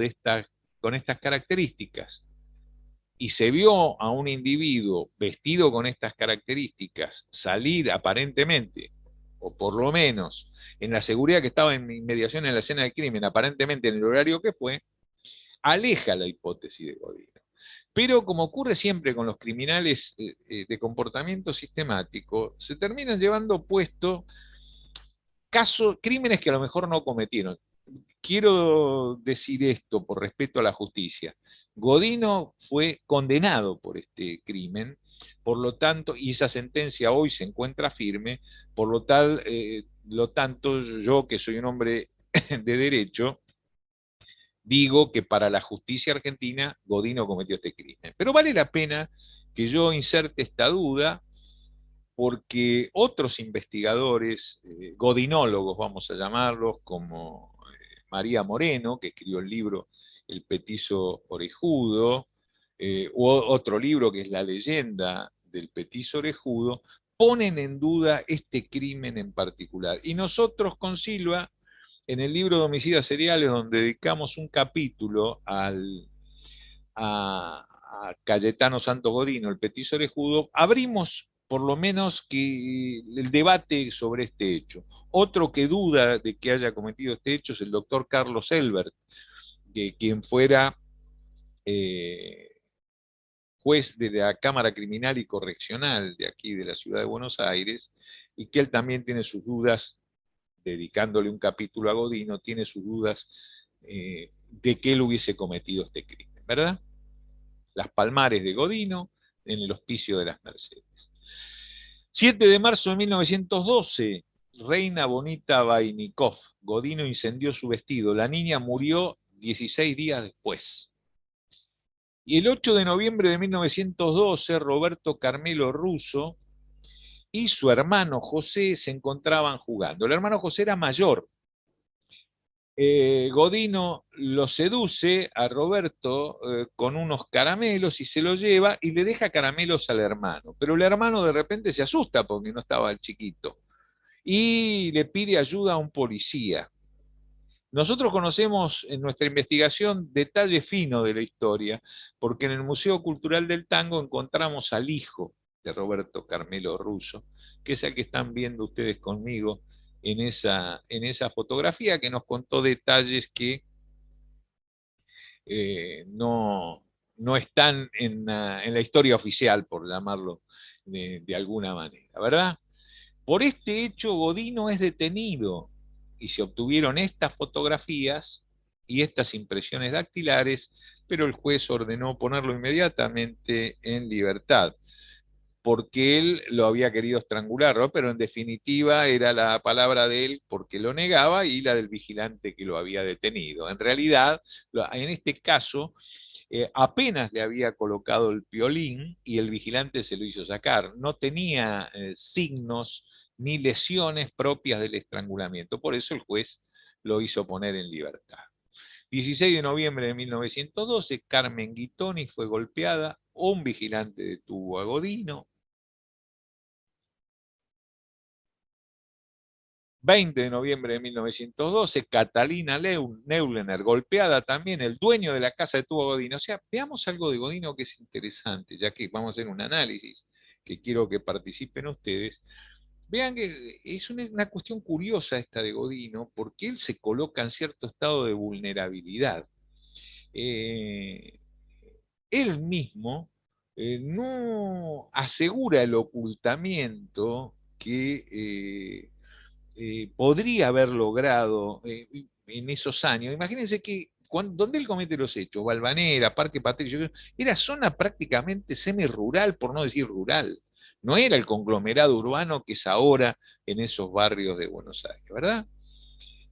con estas características y se vio a un individuo vestido con estas características salir aparentemente, o por lo menos en la seguridad que estaba en inmediación en la escena del crimen, aparentemente en el horario que fue, aleja la hipótesis de Godino. Pero como ocurre siempre con los criminales de comportamiento sistemático, se terminan llevando puesto casos, crímenes que a lo mejor no cometieron. Quiero decir esto por respeto a la justicia. Godino fue condenado por este crimen, por lo tanto, y esa sentencia hoy se encuentra firme, lo tanto, yo que soy un hombre de derecho, digo que para la justicia argentina Godino cometió este crimen. Pero vale la pena que yo inserte esta duda porque otros investigadores, godinólogos vamos a llamarlos, como María Moreno, que escribió el libro El Petizo Orejudo, u otro libro que es La leyenda del Petizo Orejudo, ponen en duda este crimen en particular. Y nosotros con Silva, en el libro de Homicidas Seriales, donde dedicamos un capítulo a Cayetano Santos Godino, el petiso orejudo, abrimos por lo menos que el debate sobre este hecho. Otro que duda de que haya cometido este hecho es el doctor Carlos Elbert, quien fuera eh, juez de la Cámara Criminal y Correccional de aquí, de la ciudad de Buenos Aires, y que él también tiene sus dudas, dedicándole un capítulo a Godino, tiene sus dudas de que él hubiese cometido este crimen, ¿verdad? Las Palmares de Godino, en el Hospicio de las Mercedes. 7 de marzo de 1912, Reina Bonita Vainikov. Godino incendió su vestido. La niña murió 16 días después. Y el 8 de noviembre de 1912, Roberto Carmelo Russo y su hermano José se encontraban jugando. El hermano José era mayor. Godino lo seduce a Roberto con unos caramelos y se lo lleva y le deja caramelos al hermano. Pero el hermano de repente se asusta porque no estaba el chiquito y le pide ayuda a un policía. Nosotros conocemos en nuestra investigación detalle fino de la historia, porque en el Museo Cultural del Tango encontramos al hijo de Roberto Carmelo Russo, que es el que están viendo ustedes conmigo en esa fotografía, que nos contó detalles que no, no están en la historia oficial, por llamarlo de alguna manera, ¿verdad? Por este hecho, Godino es detenido y se obtuvieron estas fotografías y estas impresiones dactilares pero el juez ordenó ponerlo inmediatamente en libertad, porque él lo había querido estrangular, ¿no? Pero en definitiva era la palabra de él porque lo negaba y la del vigilante que lo había detenido. En realidad, en este caso, apenas le había colocado el piolín y el vigilante se lo hizo sacar. No tenía signos ni lesiones propias del estrangulamiento. Por eso el juez lo hizo poner en libertad. 16 de noviembre de 1912, Carmen Guitoni fue golpeada, un vigilante detuvo a Godino. 20 de noviembre de 1912, Catalina Neulener, golpeada también, el dueño de la casa detuvo a Godino. O sea, veamos algo de Godino que es interesante, ya que vamos a hacer un análisis que quiero que participen ustedes. Vean que es una cuestión curiosa esta de Godino, porque él se coloca en cierto estado de vulnerabilidad. Eh, Él mismo no asegura el ocultamiento que podría haber logrado en esos años. Imagínense que donde él comete los hechos, Valvanera, Parque Patricio, era zona prácticamente semi-rural, por no decir rural. No era el conglomerado urbano que es ahora en esos barrios de Buenos Aires, ¿verdad?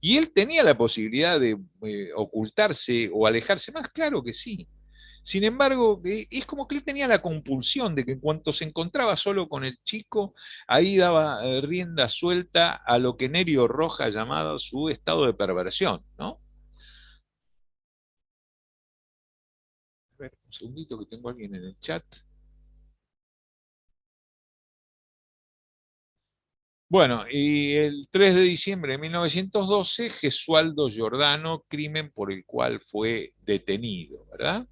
Y él tenía la posibilidad de ocultarse o alejarse más, claro que sí. Sin embargo, es como que él tenía la compulsión de que en cuanto se encontraba solo con el chico, ahí daba rienda suelta a lo que Nerio Roja llamaba su estado de perversión, ¿no? A ver, un segundito que tengo a alguien en el chat. Bueno, y el 3 de diciembre de 1912, Gesualdo Giordano, crimen por el cual fue detenido, ¿verdad?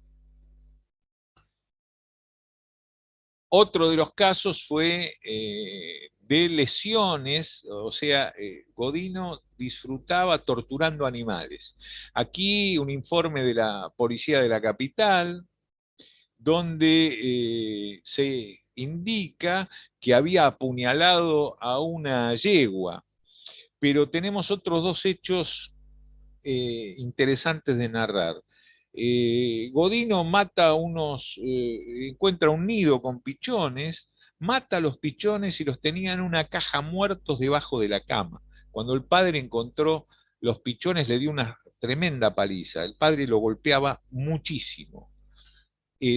Otro de los casos fue de lesiones, o sea, Godino disfrutaba torturando animales. Aquí un informe de la policía de la capital, donde se indica que había apuñalado a una yegua, pero tenemos otros dos hechos interesantes de narrar. Godino mata encuentra un nido con pichones, mata a los pichones y los tenía en una caja muertos debajo de la cama. Cuando el padre encontró los pichones le dio una tremenda paliza. El padre lo golpeaba muchísimo.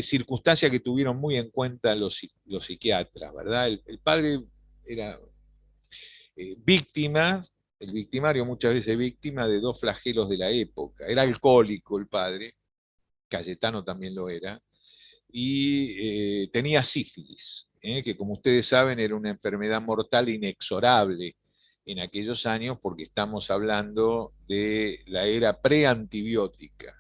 Circunstancia que tuvieron muy en cuenta los psiquiatras, ¿verdad? El padre era víctima, el victimario muchas veces víctima de dos flagelos de la época. Era alcohólico el padre, Cayetano también lo era, y tenía sífilis, que como ustedes saben era una enfermedad mortal inexorable en aquellos años porque estamos hablando de la era preantibiótica.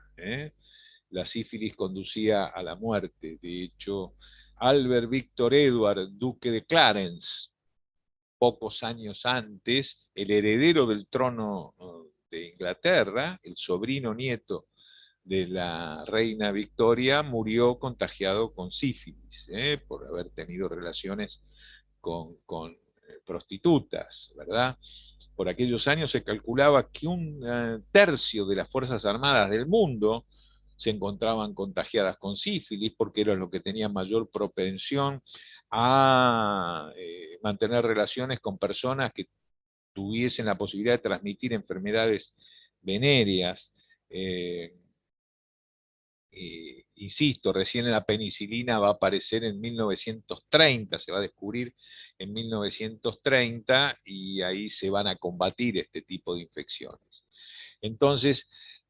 La sífilis conducía a la muerte. De hecho, Albert Victor Edward, duque de Clarence, pocos años antes, el heredero del trono de Inglaterra, el sobrino nieto de la reina Victoria, murió contagiado con sífilis, por haber tenido relaciones con prostitutas, ¿verdad? Por aquellos años se calculaba que un tercio de las Fuerzas Armadas del mundo se encontraban contagiadas con sífilis porque era lo que tenía mayor propensión a mantener relaciones con personas que tuviesen la posibilidad de transmitir enfermedades venéreas. Eh, Insisto, recién la penicilina va a aparecer en 1930, se va a descubrir en 1930 y ahí se van a combatir este tipo de infecciones. Entonces,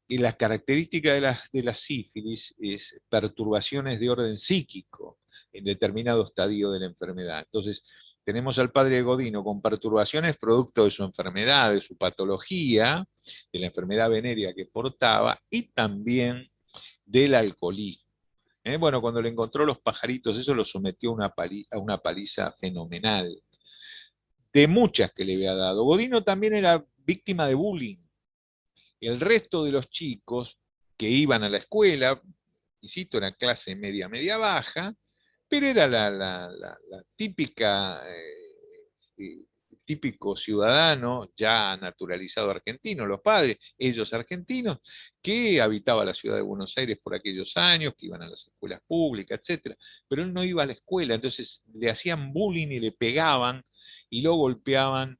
y las características de la sífilis es perturbaciones de orden psíquico en determinado estadio de la enfermedad. Entonces, tenemos al padre Godino con perturbaciones producto de su enfermedad, de su patología, de la enfermedad venérea que portaba y también del alcoholismo. Bueno, cuando le encontró los pajaritos, eso lo sometió a una paliza fenomenal, de muchas que le había dado. Godino también era víctima de bullying. El resto de los chicos que iban a la escuela, insisto, era clase media, media baja, pero era la típica típico ciudadano ya naturalizado argentino, los padres, ellos argentinos, que habitaba la ciudad de Buenos Aires por aquellos años, que iban a las escuelas públicas, etcétera. Pero él no iba a la escuela, entonces le hacían bullying y le pegaban y lo golpeaban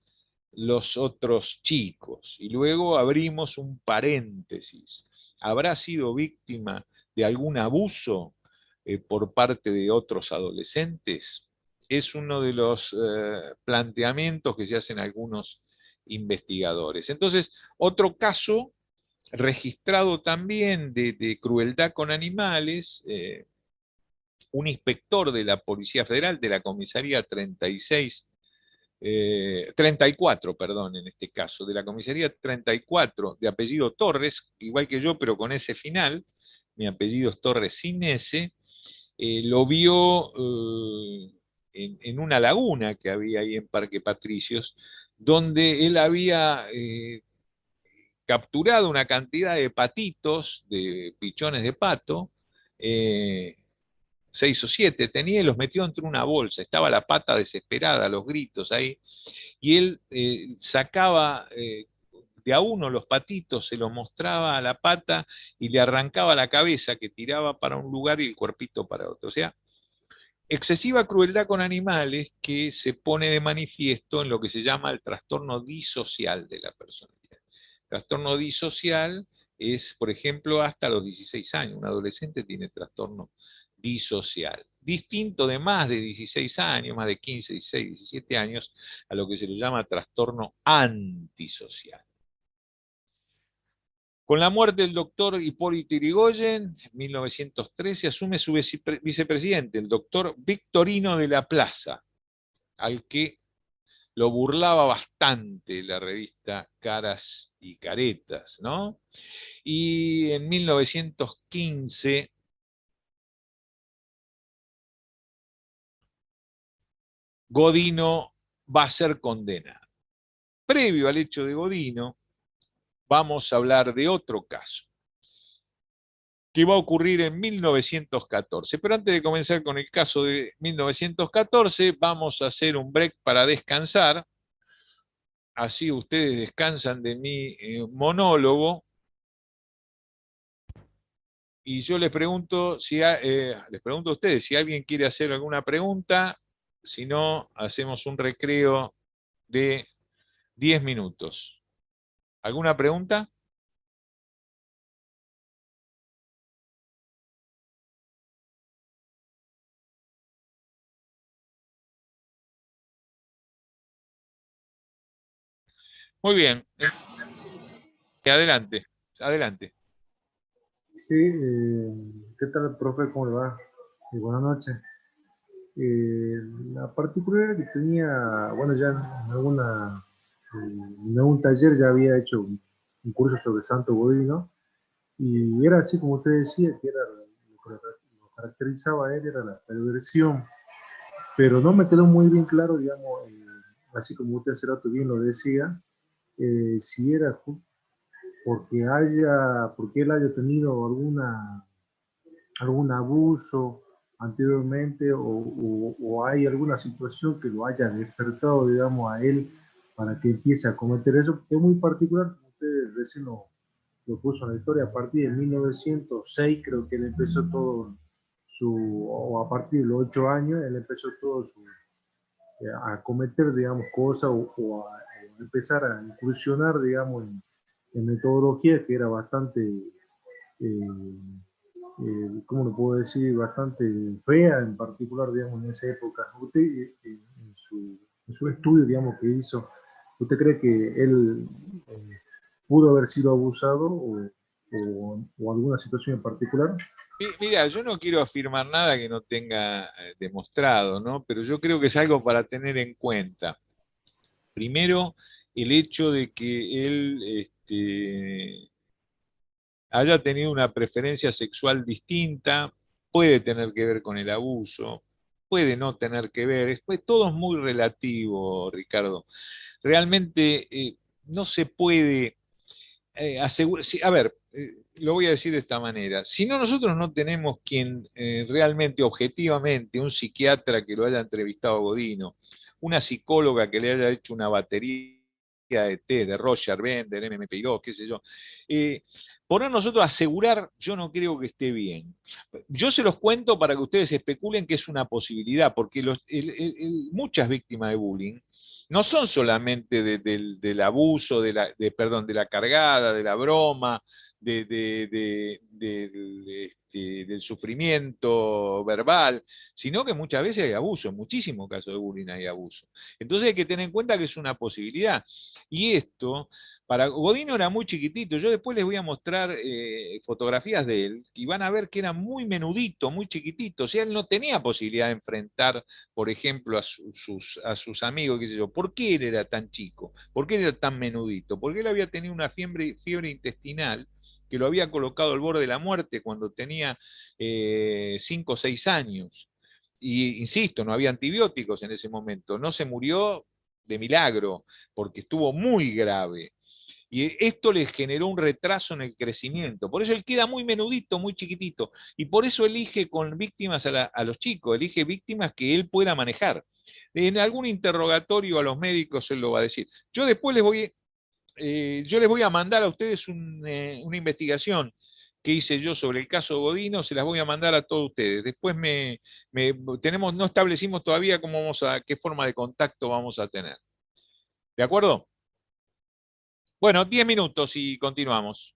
los otros chicos. Y luego abrimos un paréntesis. ¿Habrá sido víctima de algún abuso por parte de otros adolescentes? Es uno de los planteamientos que se hacen algunos investigadores. Entonces, otro caso registrado también de crueldad con animales, un inspector de la Policía Federal, de la Comisaría 36, 34, perdón, en este caso, de la Comisaría 34, de apellido Torres, igual que yo, pero con ese final, mi apellido es Torres sin ese, lo vio en una laguna que había ahí en Parque Patricios, donde él había capturado una cantidad de patitos, de pichones de pato, eh, 6 o 7 tenía y los metió entre una bolsa. Estaba la pata desesperada, los gritos ahí, y él sacaba de a uno los patitos, se los mostraba a la pata y le arrancaba la cabeza que tiraba para un lugar y el cuerpito para otro. O sea, excesiva crueldad con animales que se pone de manifiesto en lo que se llama el trastorno disocial de la personalidad. Trastorno disocial es, por ejemplo, hasta los 16 años. Un adolescente tiene trastorno disocial. Distinto de más de 16 años, más de 15, 16, 17 años, a lo que se le llama trastorno antisocial. Con la muerte del doctor Hipólito Yrigoyen, en 1913, asume su vicepresidente, el doctor Victorino de la Plaza, al que lo burlaba bastante la revista Caras y Caretas, ¿no? Y en 1915 Godino va a ser condenado. Previo al hecho de Godino, vamos a hablar de otro caso que va a ocurrir en 1914. Pero antes de comenzar con el caso de 1914, vamos a hacer un break para descansar. Así ustedes descansan de mi monólogo. Y yo les pregunto les pregunto a ustedes si alguien quiere hacer alguna pregunta. Si no, hacemos un recreo de 10 minutos. ¿Alguna pregunta? Muy bien. Adelante, adelante. Sí, ¿qué tal, profe? ¿Cómo le va? Buenas noches. La particularidad que tenía, bueno, ya en algún taller ya había hecho un curso sobre Santo Godino y era así como usted decía, que era lo caracterizaba a él, era la perversión, pero no me quedó muy bien claro, digamos, así como usted hace rato bien lo decía, si era porque él haya tenido algún abuso anteriormente o hay alguna situación que lo haya despertado, digamos, a él para que empiece a cometer eso, porque es muy particular, como usted recién lo puso en la historia, a partir de 1906 creo que él empezó todo o a partir de los 8 años, él empezó todo a cometer, digamos, cosas o a empezar a incursionar, digamos, en metodología que era bastante ¿cómo lo puedo decir? Bastante fea, en particular, digamos, en esa época. Usted, en su estudio, digamos, que hizo, ¿usted cree que él pudo haber sido abusado o alguna situación en particular? Mira, yo no quiero afirmar nada que no tenga demostrado, ¿no? Pero yo creo que es algo para tener en cuenta. Primero, el hecho de que él haya tenido una preferencia sexual distinta puede tener que ver con el abuso, puede no tener que ver, todo es muy relativo, Ricardo. Realmente no se puede asegurar, a ver, lo voy a decir de esta manera, si no nosotros no tenemos quien realmente, objetivamente, un psiquiatra que lo haya entrevistado a Godino, una psicóloga que le haya hecho una batería de test, de Roger, Bender, MMP2, qué sé yo. Eh, Poner nosotros a asegurar, yo no creo que esté bien. Yo se los cuento para que ustedes especulen que es una posibilidad, porque muchas víctimas de bullying no son solamente del abuso, perdón, de la cargada, de la broma, del sufrimiento verbal, sino que muchas veces hay abuso, en muchísimos casos de bullying hay abuso. Entonces hay que tener en cuenta que es una posibilidad. Y esto, para Godino era muy chiquitito, yo después les voy a mostrar fotografías de él y van a ver que era muy menudito, muy chiquitito, o sea, él no tenía posibilidad de enfrentar, por ejemplo, a sus amigos, qué sé yo. ¿Por qué él era tan chico? ¿Por qué él era tan menudito? Porque él había tenido una fiebre intestinal que lo había colocado al borde de la muerte cuando tenía 5 o 6 años. Y insisto, no había antibióticos en ese momento, no se murió de milagro, porque estuvo muy grave. Y esto le generó un retraso en el crecimiento. Por eso él queda muy menudito, muy chiquitito. Y por eso elige con víctimas a los chicos, elige víctimas que él pueda manejar. En algún interrogatorio a los médicos él lo va a decir. Yo les voy a mandar a ustedes una investigación que hice yo sobre el caso Godino, se las voy a mandar a todos ustedes. Después no establecimos todavía qué forma de contacto vamos a tener. ¿De acuerdo? Bueno, 10 minutos y continuamos.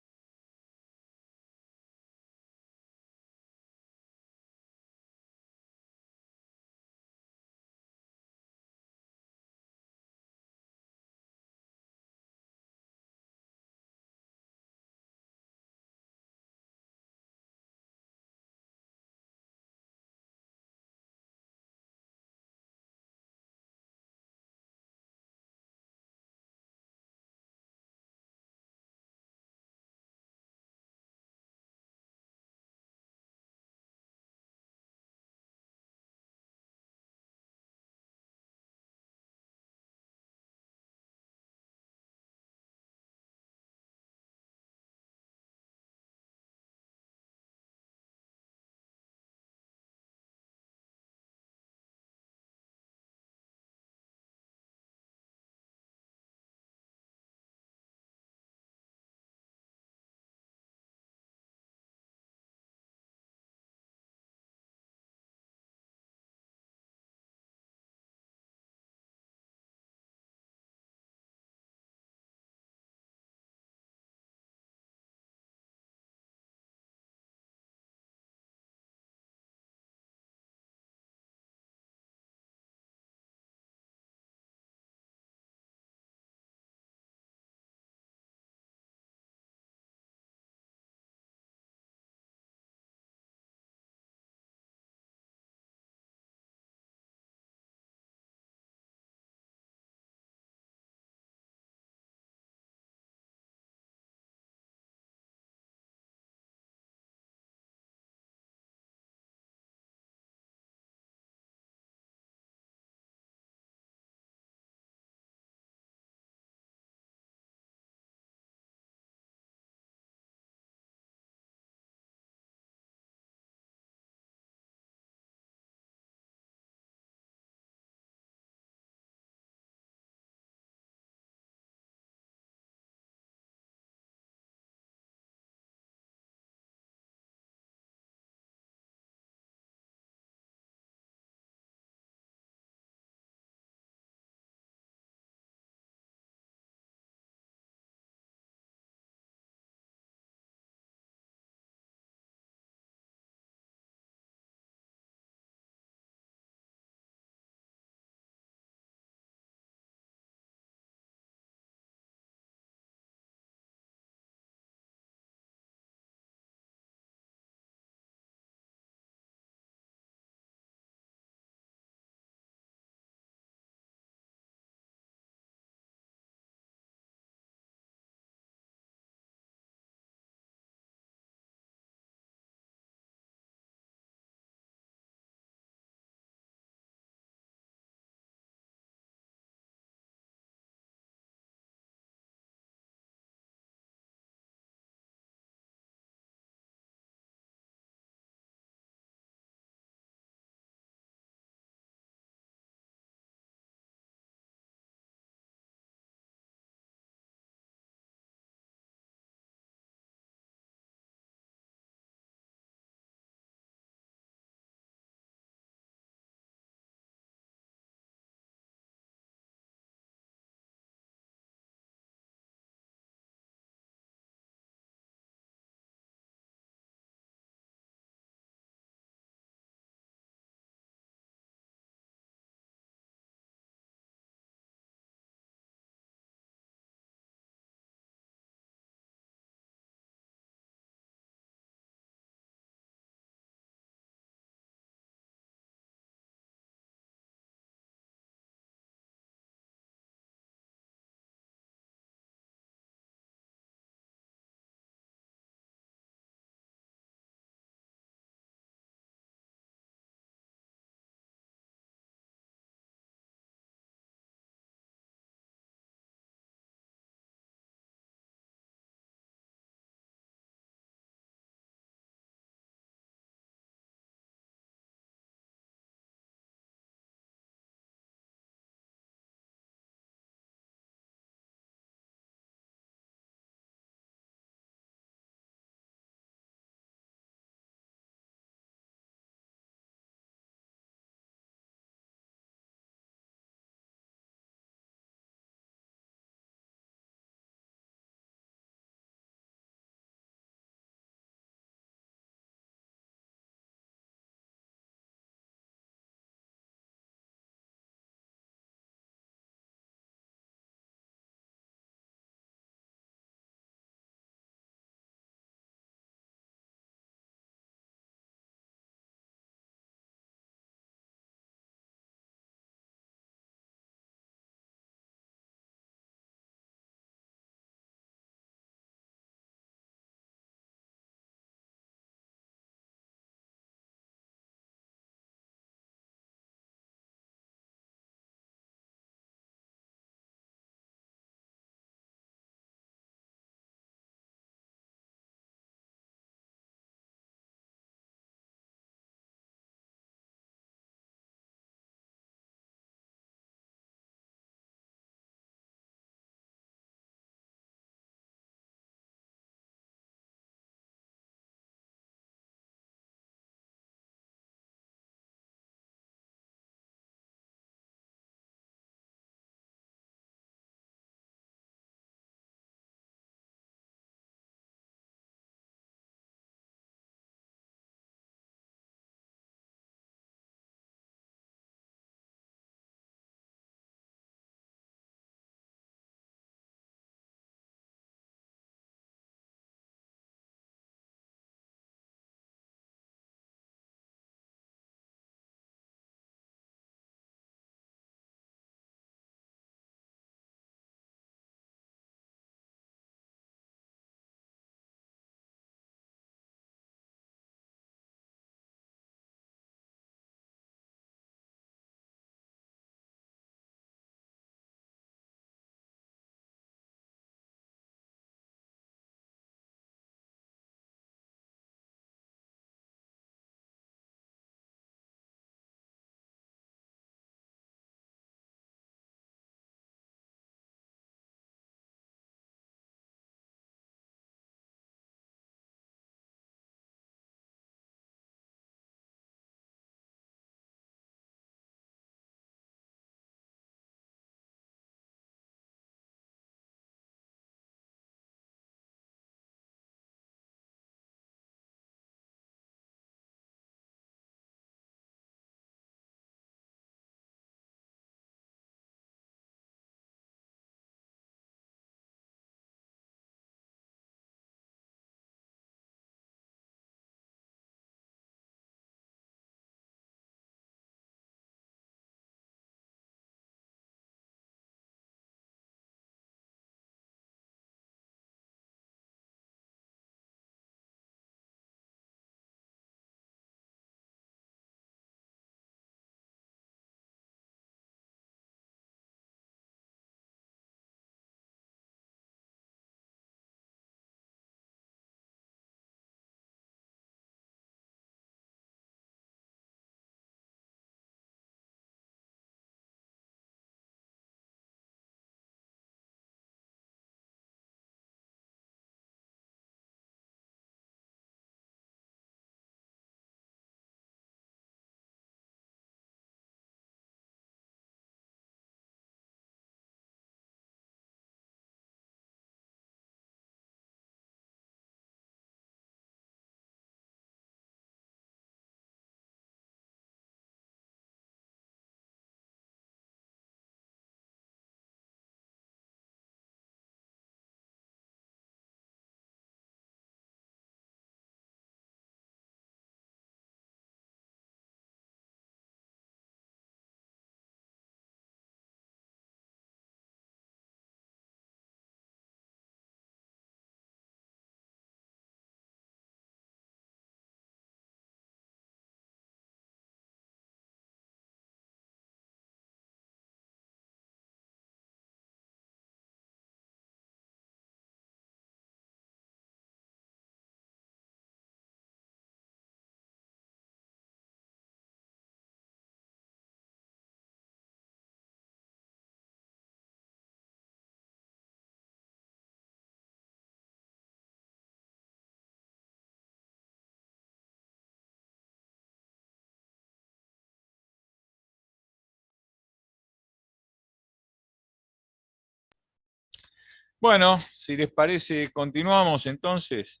Bueno, si les parece, continuamos entonces.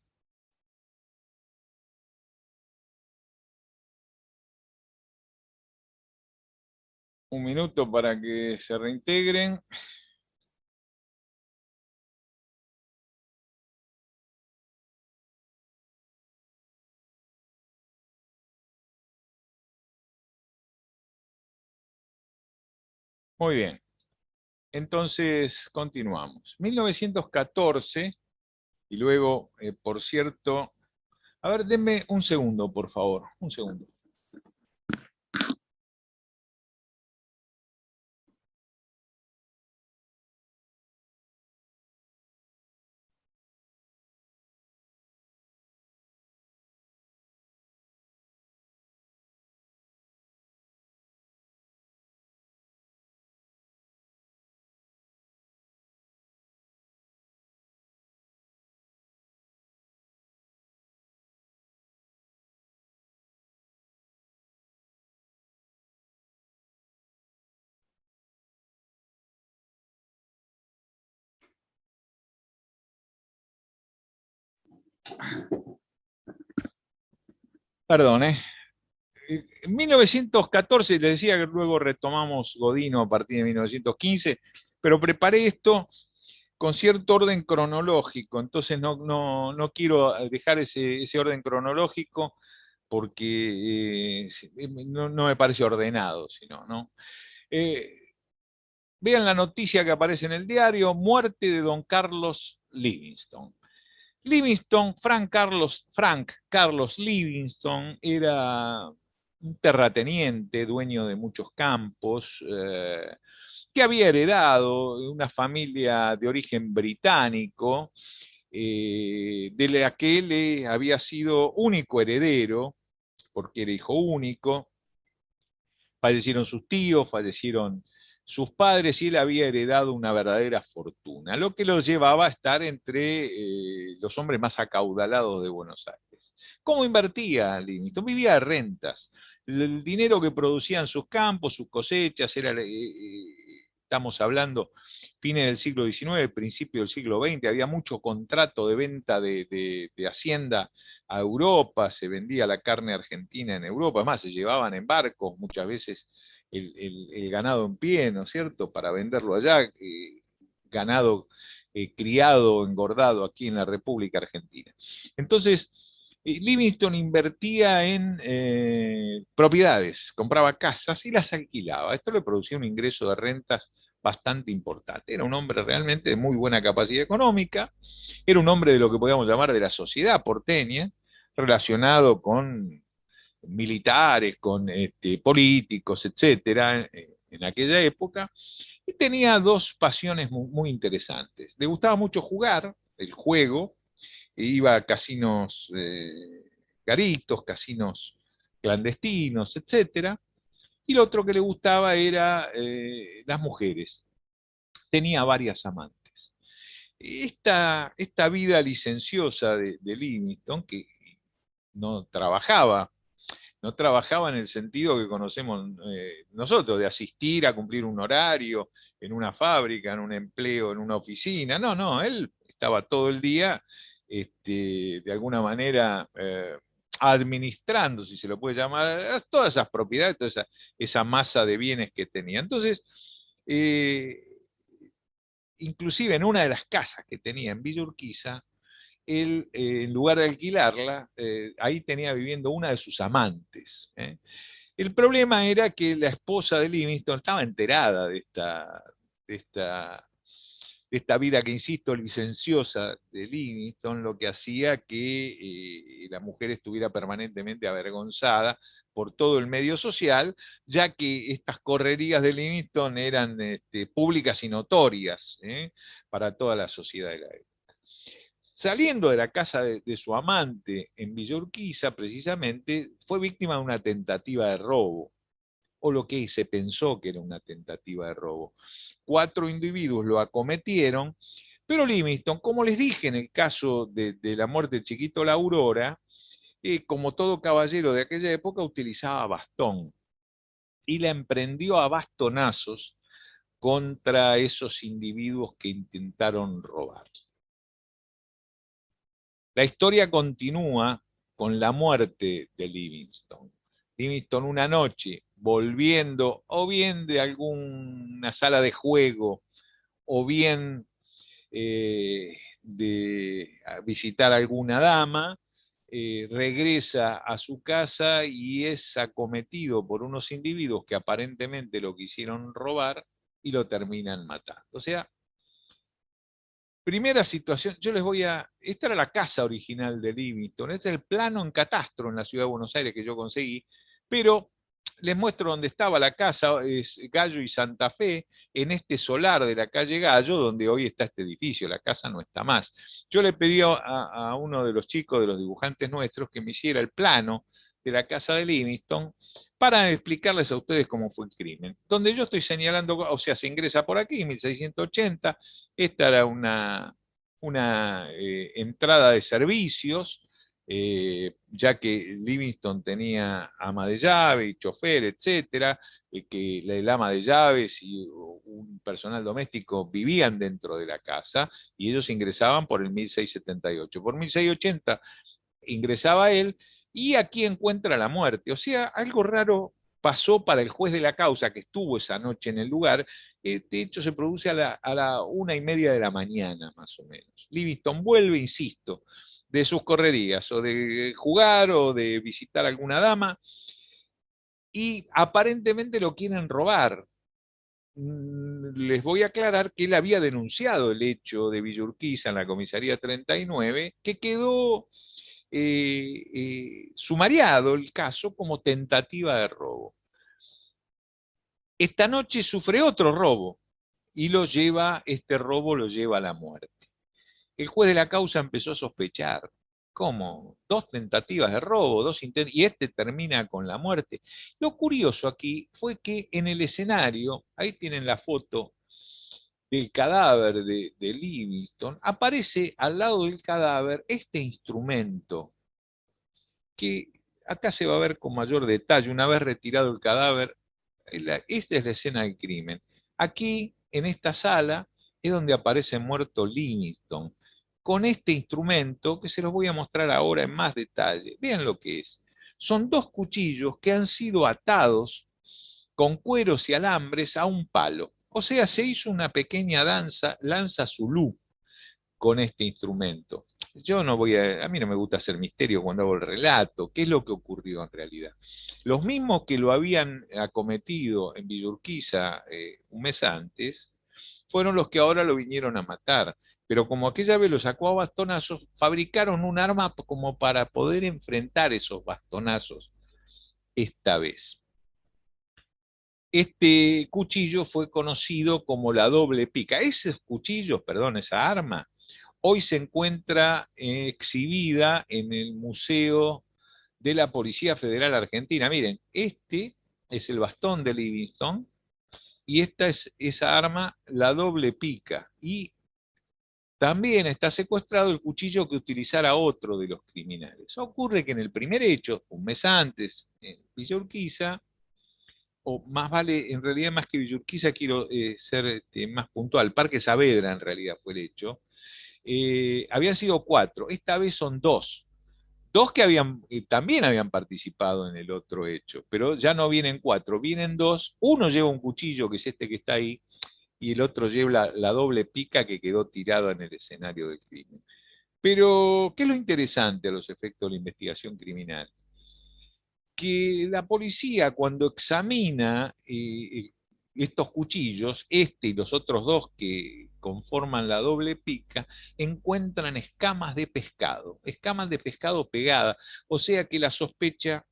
Un minuto para que se reintegren. Muy bien. Entonces, continuamos. 1914, y luego, por cierto, a ver, denme un segundo, por favor, un segundo. Perdón, ¿eh? En 1914, les decía que luego retomamos Godino a partir de 1915, pero preparé esto con cierto orden cronológico, entonces no quiero dejar ese orden cronológico porque no me parece ordenado, sino, ¿no? Eh, Vean la noticia que aparece en el diario: muerte de don Carlos Livingston. Livingston, Frank Carlos Livingston, era un terrateniente, dueño de muchos campos, que había heredado de una familia de origen británico, de la que él había sido único heredero, porque era hijo único. Fallecieron sus tíos, fallecieron sus padres y él había heredado una verdadera fortuna, lo que lo llevaba a estar entre los hombres más acaudalados de Buenos Aires. ¿Cómo invertía Livingstone? Vivía de rentas. El dinero que producían sus campos, sus cosechas, estamos hablando fines del siglo XIX, principio del siglo XX, había mucho contrato de venta de hacienda a Europa, se vendía la carne argentina en Europa, además se llevaban en barcos muchas veces el ganado en pie, ¿no es cierto?, para venderlo allá, ganado criado, engordado aquí en la República Argentina. Entonces, Livingston invertía en propiedades, compraba casas y las alquilaba. Esto le producía un ingreso de rentas bastante importante. Era un hombre realmente de muy buena capacidad económica, era un hombre de lo que podríamos llamar de la sociedad porteña, relacionado con militares, con políticos, etcétera, en aquella época, y tenía dos pasiones muy interesantes. Le gustaba mucho jugar, el juego, e iba a casinos garitos, casinos clandestinos, etcétera, y lo otro que le gustaba era las mujeres. Tenía varias amantes. Esta vida licenciosa de Livingston, que no trabajaba, no trabajaba en el sentido que conocemos nosotros, de asistir a cumplir un horario en una fábrica, en un empleo, en una oficina. No, él estaba todo el día, de alguna manera, administrando, si se lo puede llamar, todas esas propiedades, toda esa masa de bienes que tenía. Entonces, eh, inclusive en una de las casas que tenía en Villa Urquiza, él, en lugar de alquilarla, ahí tenía viviendo una de sus amantes. El problema era que la esposa de Livingston estaba enterada de esta, de esta vida que, insisto, licenciosa de Livingston, lo que hacía que la mujer estuviera permanentemente avergonzada por todo el medio social, ya que estas correrías de Livingston eran públicas y notorias, para toda la sociedad de la época. Saliendo de la casa de su amante en Villa Urquiza, precisamente, fue víctima de una tentativa de robo, o lo que se pensó que era una tentativa de robo. 4 individuos lo acometieron, pero Livingston, como les dije en el caso de la muerte del chiquito La Aurora, como todo caballero de aquella época, utilizaba bastón y la emprendió a bastonazos contra esos individuos que intentaron robar. La historia continúa con la muerte de Livingstone. Livingstone una noche, volviendo o bien de alguna sala de juego, o bien de visitar a alguna dama, regresa a su casa y es acometido por unos individuos que aparentemente lo quisieron robar y lo terminan matando. O sea, primera situación, esta era la casa original de Livingstone, este es el plano en catastro en la ciudad de Buenos Aires que yo conseguí, pero les muestro dónde estaba la casa, es Gallo y Santa Fe, en este solar de la calle Gallo, donde hoy está este edificio, la casa no está más. Yo le pedí a uno de los chicos, de los dibujantes nuestros, que me hiciera el plano de la casa de Livingstone para explicarles a ustedes cómo fue el crimen. Donde yo estoy señalando, o sea, se ingresa por aquí, 1680, esta era una entrada de servicios, ya que Livingstone tenía ama de llave y chofer, etcétera, que el ama de llaves y un personal doméstico vivían dentro de la casa y ellos ingresaban por el 1678. Por 1680 ingresaba él y aquí encuentra la muerte. O sea, algo raro pasó para el juez de la causa que estuvo esa noche en el lugar. De hecho, se produce a la 1:30 de la mañana, más o menos. Livingstone vuelve, insisto, de sus correrías, o de jugar, o de visitar a alguna dama, y aparentemente lo quieren robar. Les voy a aclarar que él había denunciado el hecho de Villurquiza en la comisaría 39, que quedó sumariado el caso como tentativa de robo. Esta noche sufre otro robo y este robo lo lleva a la muerte. El juez de la causa empezó a sospechar. ¿Cómo? Dos tentativas de robo, y este termina con la muerte. Lo curioso aquí fue que en el escenario, ahí tienen la foto del cadáver de Livingstone, aparece al lado del cadáver este instrumento que acá se va a ver con mayor detalle una vez retirado el cadáver. Esta es la escena del crimen. Aquí, en esta sala, es donde aparece muerto Livingstone, con este instrumento que se los voy a mostrar ahora en más detalle. Vean lo que es. Son dos cuchillos que han sido atados con cueros y alambres a un palo. O sea, se hizo una pequeña lanza zulú con este instrumento. Yo no a mí no me gusta hacer misterio cuando hago el relato, qué es lo que ocurrió en realidad. Los mismos que lo habían acometido en Villurquiza un mes antes, fueron los que ahora lo vinieron a matar. Pero como aquella vez lo sacó a bastonazos, fabricaron un arma como para poder enfrentar esos bastonazos esta vez. Este cuchillo fue conocido como la doble pica. Esos cuchillos, perdón, esa arma, hoy se encuentra exhibida en el Museo de la Policía Federal Argentina. Miren, este es el bastón de Livingstone y esta es esa arma, la doble pica. Y también está secuestrado el cuchillo que utilizara otro de los criminales. Ocurre que en el primer hecho, un mes antes, en Villa Urquiza, o más vale, en realidad más que Villurquiza quiero ser más puntual, Parque Saavedra en realidad fue el hecho, habían sido cuatro, esta vez son dos. Dos que también habían participado en el otro hecho, pero ya no vienen cuatro, vienen dos. Uno lleva un cuchillo, que es este que está ahí, y el otro lleva la doble pica que quedó tirada en el escenario del crimen. Pero, ¿qué es lo interesante a los efectos de la investigación criminal? Que la policía, cuando examina estos cuchillos, este y los otros dos que conforman la doble pica, encuentran escamas de pescado pegadas, o sea que la sospecha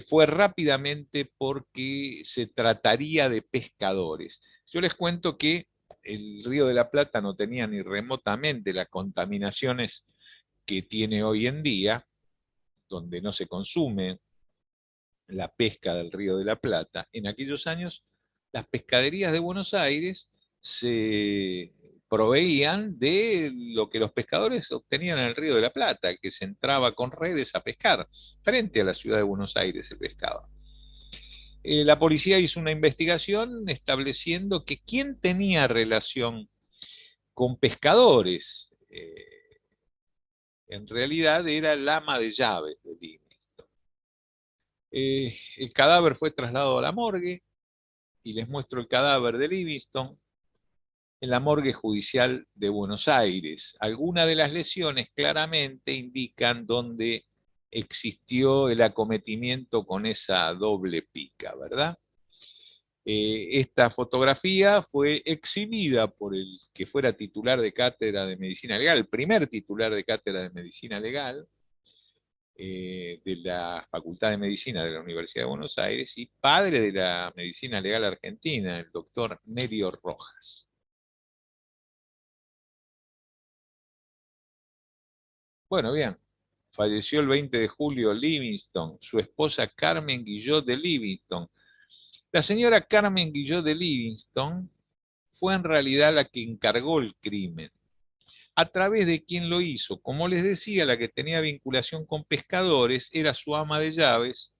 fue rápidamente porque se trataría de pescadores. Yo les cuento que el Río de la Plata no tenía ni remotamente las contaminaciones que tiene hoy en día, donde no se consume la pesca del Río de la Plata. En aquellos años, las pescaderías de Buenos Aires se proveían de lo que los pescadores obtenían en el Río de la Plata, que se entraba con redes a pescar. Frente a la ciudad de Buenos Aires se pescaba. La policía hizo una investigación estableciendo que quien tenía relación con pescadores, en realidad era el ama de llaves de Livingston. El cadáver fue trasladado a la morgue y les muestro el cadáver de Livingston en la morgue judicial de Buenos Aires. Algunas de las lesiones claramente indican dónde existió el acometimiento con esa doble pica, ¿verdad? Esta fotografía fue exhibida por el que fuera titular de cátedra de medicina legal, el primer titular de cátedra de medicina legal de la Facultad de Medicina de la Universidad de Buenos Aires y padre de la medicina legal argentina, el doctor Nerio Rojas. Bueno, bien, falleció el 20 de julio Livingston, su esposa Carmen Guillot de Livingston. La señora Carmen Guillot de Livingston fue en realidad la que encargó el crimen. ¿A través de quién lo hizo? Como les decía, la que tenía vinculación con pescadores era su ama de llaves,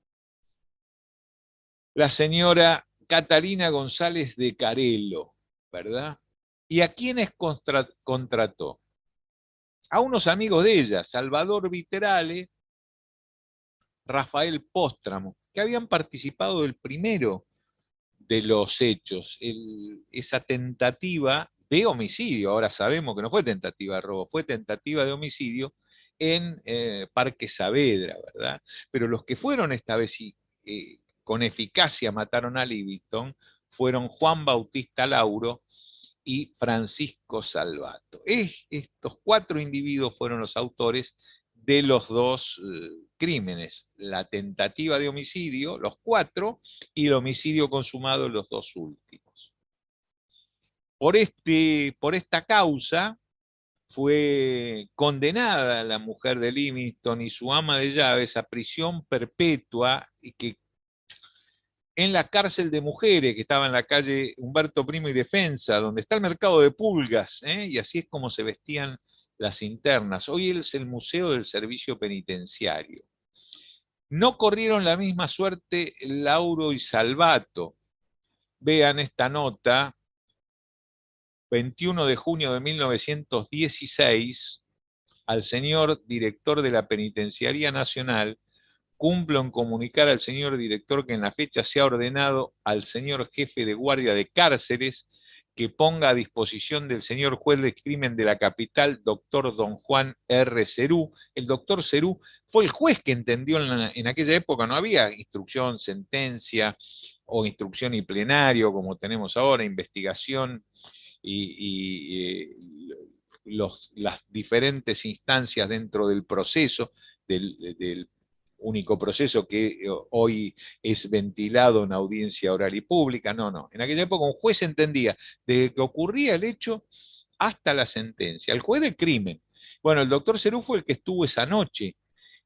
la señora Catalina González de Carelo, ¿verdad? ¿Y a quiénes contrató? A unos amigos de ella, Salvador Viterale, Rafael Póstramo, que habían participado del primero de los hechos, esa tentativa de homicidio. Ahora sabemos que no fue tentativa de robo, fue tentativa de homicidio en Parque Saavedra, ¿verdad? Pero los que fueron esta vez y con eficacia mataron a Livingston fueron Juan Bautista Lauro y Francisco Salvato. Estos cuatro individuos fueron los autores de los dos crímenes, la tentativa de homicidio, los cuatro, y el homicidio consumado, los dos últimos. Por esta causa fue condenada la mujer de Livingston y su ama de llaves a prisión perpetua y que en la cárcel de mujeres que estaba en la calle Humberto Primo y Defensa, donde está el mercado de pulgas, y así es como se vestían las internas. Hoy es el Museo del Servicio Penitenciario. No corrieron la misma suerte Lauro y Salvato. Vean esta nota, 21 de junio de 1916, al señor director de la Penitenciaría Nacional, cumplo en comunicar al señor director que en la fecha se ha ordenado al señor jefe de guardia de cárceles que ponga a disposición del señor juez de crimen de la capital, doctor don Juan R. Cerú. El doctor Cerú fue el juez que entendió en aquella época, no había instrucción, sentencia o instrucción y plenario como tenemos ahora, investigación las diferentes instancias dentro del proceso, del único proceso que hoy es ventilado en audiencia oral y pública. No, no. En aquella época un juez entendía desde que ocurría el hecho hasta la sentencia. El juez del crimen. Bueno, el doctor Cerú fue el que estuvo esa noche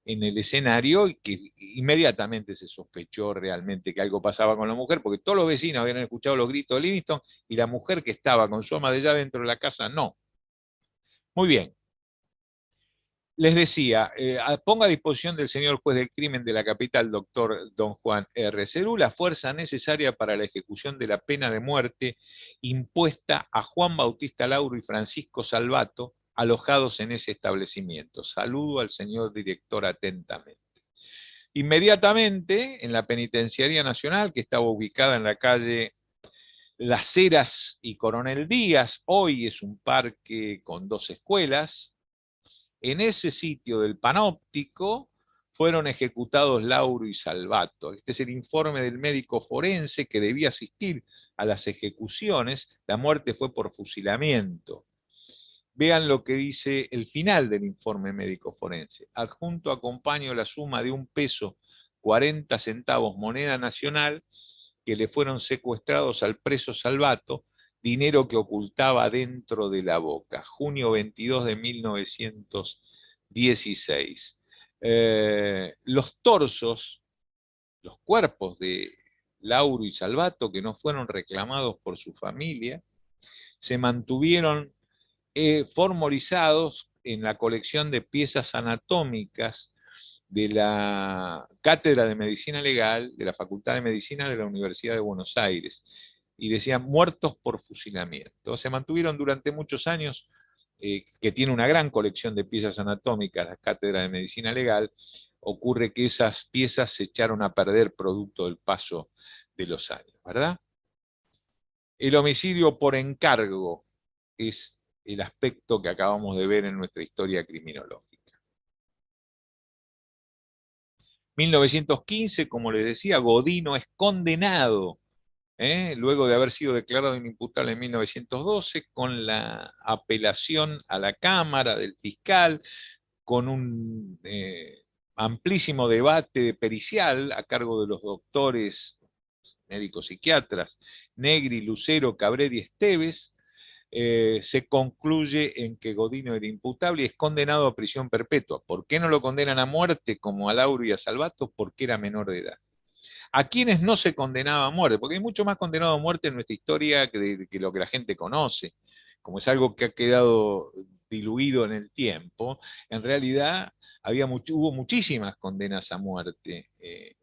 en el escenario y que inmediatamente se sospechó realmente que algo pasaba con la mujer, porque todos los vecinos habían escuchado los gritos de Livingston y la mujer que estaba con su ama de llave dentro de la casa no. Muy bien, les decía, ponga a disposición del señor juez del crimen de la capital, doctor don Juan R. Cerú, la fuerza necesaria para la ejecución de la pena de muerte impuesta a Juan Bautista Lauro y Francisco Salvato, alojados en ese establecimiento. Saludo al señor director atentamente. Inmediatamente, en la Penitenciaría Nacional, que estaba ubicada en la calle Las Heras y Coronel Díaz, hoy es un parque con dos escuelas, en ese sitio del Panóptico fueron ejecutados Lauro y Salvato. Este es el informe del médico forense que debía asistir a las ejecuciones. La muerte fue por fusilamiento. Vean lo que dice el final del informe médico forense. Adjunto acompaño la suma de 1 peso 40 centavos moneda nacional que le fueron secuestrados al preso Salvato, dinero que ocultaba dentro de la boca. Junio 22 de 1916. Los torsos, los cuerpos de Lauro y Salvato, que no fueron reclamados por su familia, se mantuvieron formalizados en la colección de piezas anatómicas de la Cátedra de Medicina Legal de la Facultad de Medicina de la Universidad de Buenos Aires, y decían muertos por fusilamiento. Se mantuvieron durante muchos años, que tiene una gran colección de piezas anatómicas, la Cátedra de Medicina Legal. Ocurre que esas piezas se echaron a perder producto del paso de los años, ¿verdad? El homicidio por encargo es el aspecto que acabamos de ver en nuestra historia criminológica. 1915, como les decía, Godino es condenado, luego de haber sido declarado inimputable en 1912, con la apelación a la Cámara del fiscal, con un amplísimo debate pericial a cargo de los doctores médicos psiquiatras Negri, Lucero, Cabrera y Esteves. Se concluye en que Godino era imputable y es condenado a prisión perpetua. ¿Por qué no lo condenan a muerte como a Lauro y a Salvato? Porque era menor de edad. ¿A quienes no se condenaba a muerte? Porque hay mucho más condenado a muerte en nuestra historia que lo que la gente conoce. Como es algo que ha quedado diluido en el tiempo, en realidad hubo muchísimas condenas a muerte.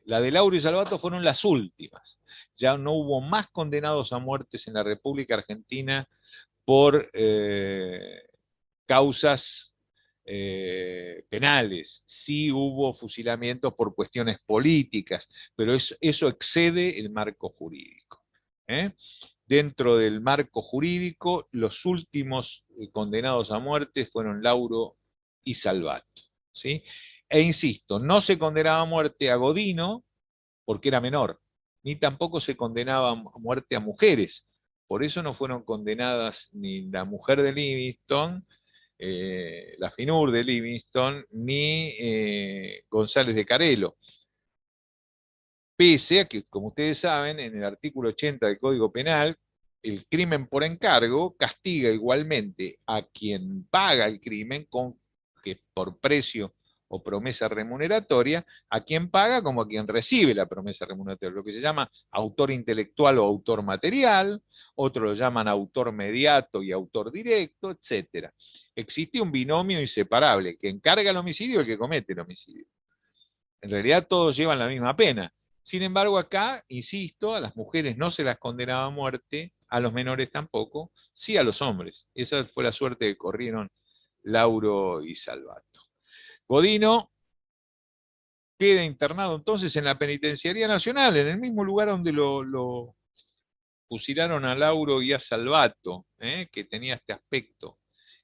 La de Lauro y Salvato fueron las últimas. Ya no hubo más condenados a muertes en la República Argentina por causas penales. Sí hubo fusilamientos por cuestiones políticas, pero eso excede el marco jurídico. ¿eh? Dentro del marco jurídico, los últimos condenados a muerte fueron Lauro y Salvato. ¿sí? E insisto, no se condenaba a muerte a Godino porque era menor, ni tampoco se condenaba a muerte a mujeres. Por eso no fueron condenadas ni la mujer de Livingston, la FINUR de Livingston, ni González de Carelo. Pese a que, como ustedes saben, en el artículo 80 del Código Penal, el crimen por encargo castiga igualmente a quien paga el crimen con que por precio o promesa remuneratoria, a quien paga como a quien recibe la promesa remuneratoria, lo que se llama autor intelectual o autor material, otros lo llaman autor mediato y autor directo, etcétera. Existe un binomio inseparable, que encarga el homicidio y el que comete el homicidio. En realidad todos llevan la misma pena. Sin embargo, acá, insisto, a las mujeres no se las condenaba a muerte, a los menores tampoco, sí a los hombres. Esa fue la suerte que corrieron Lauro y Salvato. Godino queda internado entonces en la Penitenciaría Nacional, en el mismo lugar donde lo fusilaron a Lauro y a Salvato, que tenía este aspecto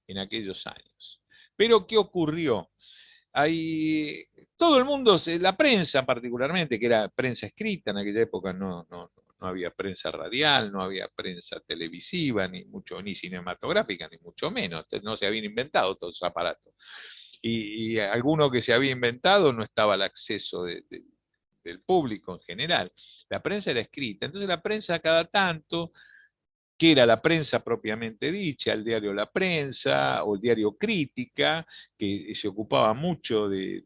en aquellos años. Pero, ¿qué ocurrió? Hay, todo el mundo, la prensa particularmente, que era prensa escrita en aquella época, no había prensa radial, no había prensa televisiva, ni mucho, ni cinematográfica, ni mucho menos, no se habían inventado todos esos aparatos. Y alguno que se había inventado no estaba al acceso del público en general. La prensa era escrita, entonces la prensa cada tanto, que era la prensa propiamente dicha, el diario La Prensa o el diario Crítica, que se ocupaba mucho de-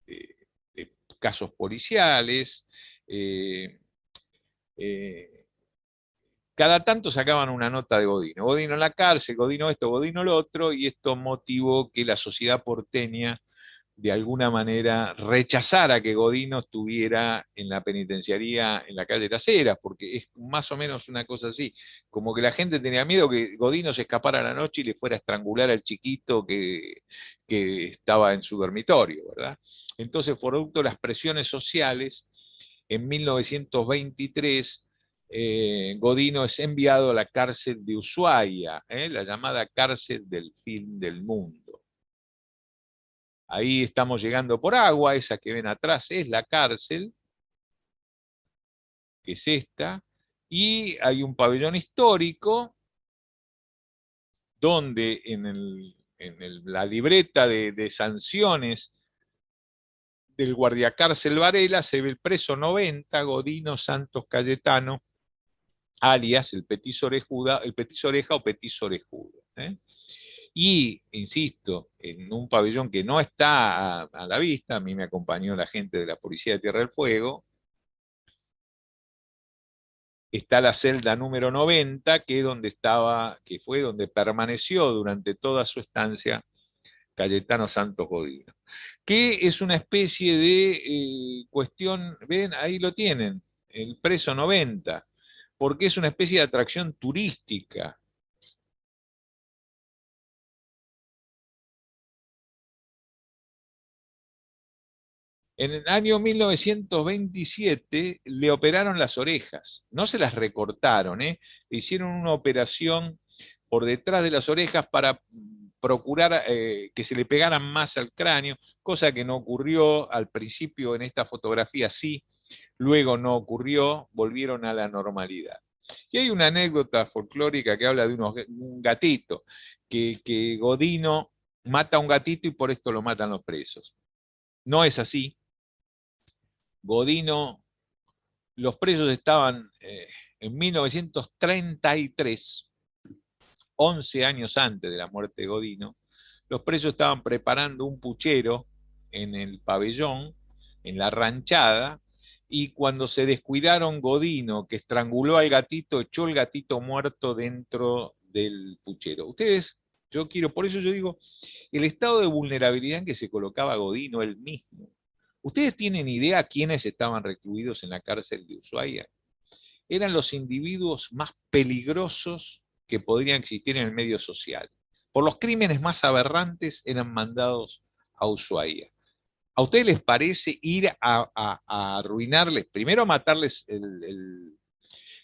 de casos policiales. eh, eh, Cada tanto sacaban una nota de Godino. Godino en la cárcel, Godino esto, Godino lo otro, y esto motivó que la sociedad porteña de alguna manera rechazara que Godino estuviera en la penitenciaría en la calle Las Heras, porque es más o menos una cosa así, como que la gente tenía miedo que Godino se escapara a la noche y le fuera a estrangular al chiquito que estaba en su dormitorio, ¿verdad? Entonces, producto de las presiones sociales, en 1923, Godino es enviado a la cárcel de Ushuaia, la llamada cárcel del fin del mundo. Ahí estamos llegando por agua, esa que ven atrás es la cárcel, que es esta, y hay un pabellón histórico donde la libreta de sanciones del guardiacárcel Varela se ve el preso 90, Godino Santos Cayetano, alias el Petiso Oreja o Petiso Orejudo. Y, insisto, en un pabellón que no está a la vista, a mí me acompañó la gente de la Policía de Tierra del Fuego, está la celda número 90, que fue donde permaneció durante toda su estancia Cayetano Santos Godino, que es una especie de cuestión, ven, ahí lo tienen, el preso 90, porque es una especie de atracción turística. En el año 1927 le operaron las orejas, no se las recortaron, ¿eh? Le hicieron una operación por detrás de las orejas para procurar que se le pegaran más al cráneo, cosa que no ocurrió al principio en esta fotografía, sí, luego no ocurrió, volvieron a la normalidad. Y hay una anécdota folclórica que habla de un gatito, que Godino mata a un gatito y por esto lo matan los presos. No es así. Godino, los presos estaban en 1933, 11 años antes de la muerte de Godino, los presos estaban preparando un puchero en el pabellón, en la ranchada, y cuando se descuidaron, Godino, que estranguló al gatito, echó el gatito muerto dentro del puchero. Ustedes, yo quiero, por eso yo digo, el estado de vulnerabilidad en que se colocaba Godino él mismo. ¿Ustedes tienen idea quiénes estaban recluidos en la cárcel de Ushuaia? Eran los individuos más peligrosos que podrían existir en el medio social. Por los crímenes más aberrantes eran mandados a Ushuaia. ¿A ustedes les parece ir a arruinarles, primero a matarles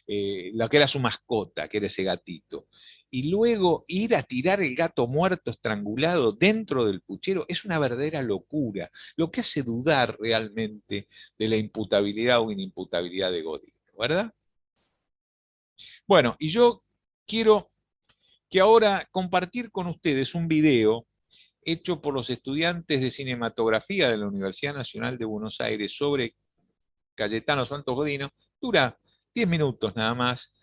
lo que era su mascota, que era ese gatito, y luego ir a tirar el gato muerto estrangulado dentro del puchero? Es una verdadera locura, lo que hace dudar realmente de la imputabilidad o inimputabilidad de Godino, ¿verdad? Bueno, y yo quiero que ahora compartir con ustedes un video hecho por los estudiantes de cinematografía de la Universidad Nacional de Buenos Aires sobre Cayetano Santos Godino. Dura 10 minutos nada más,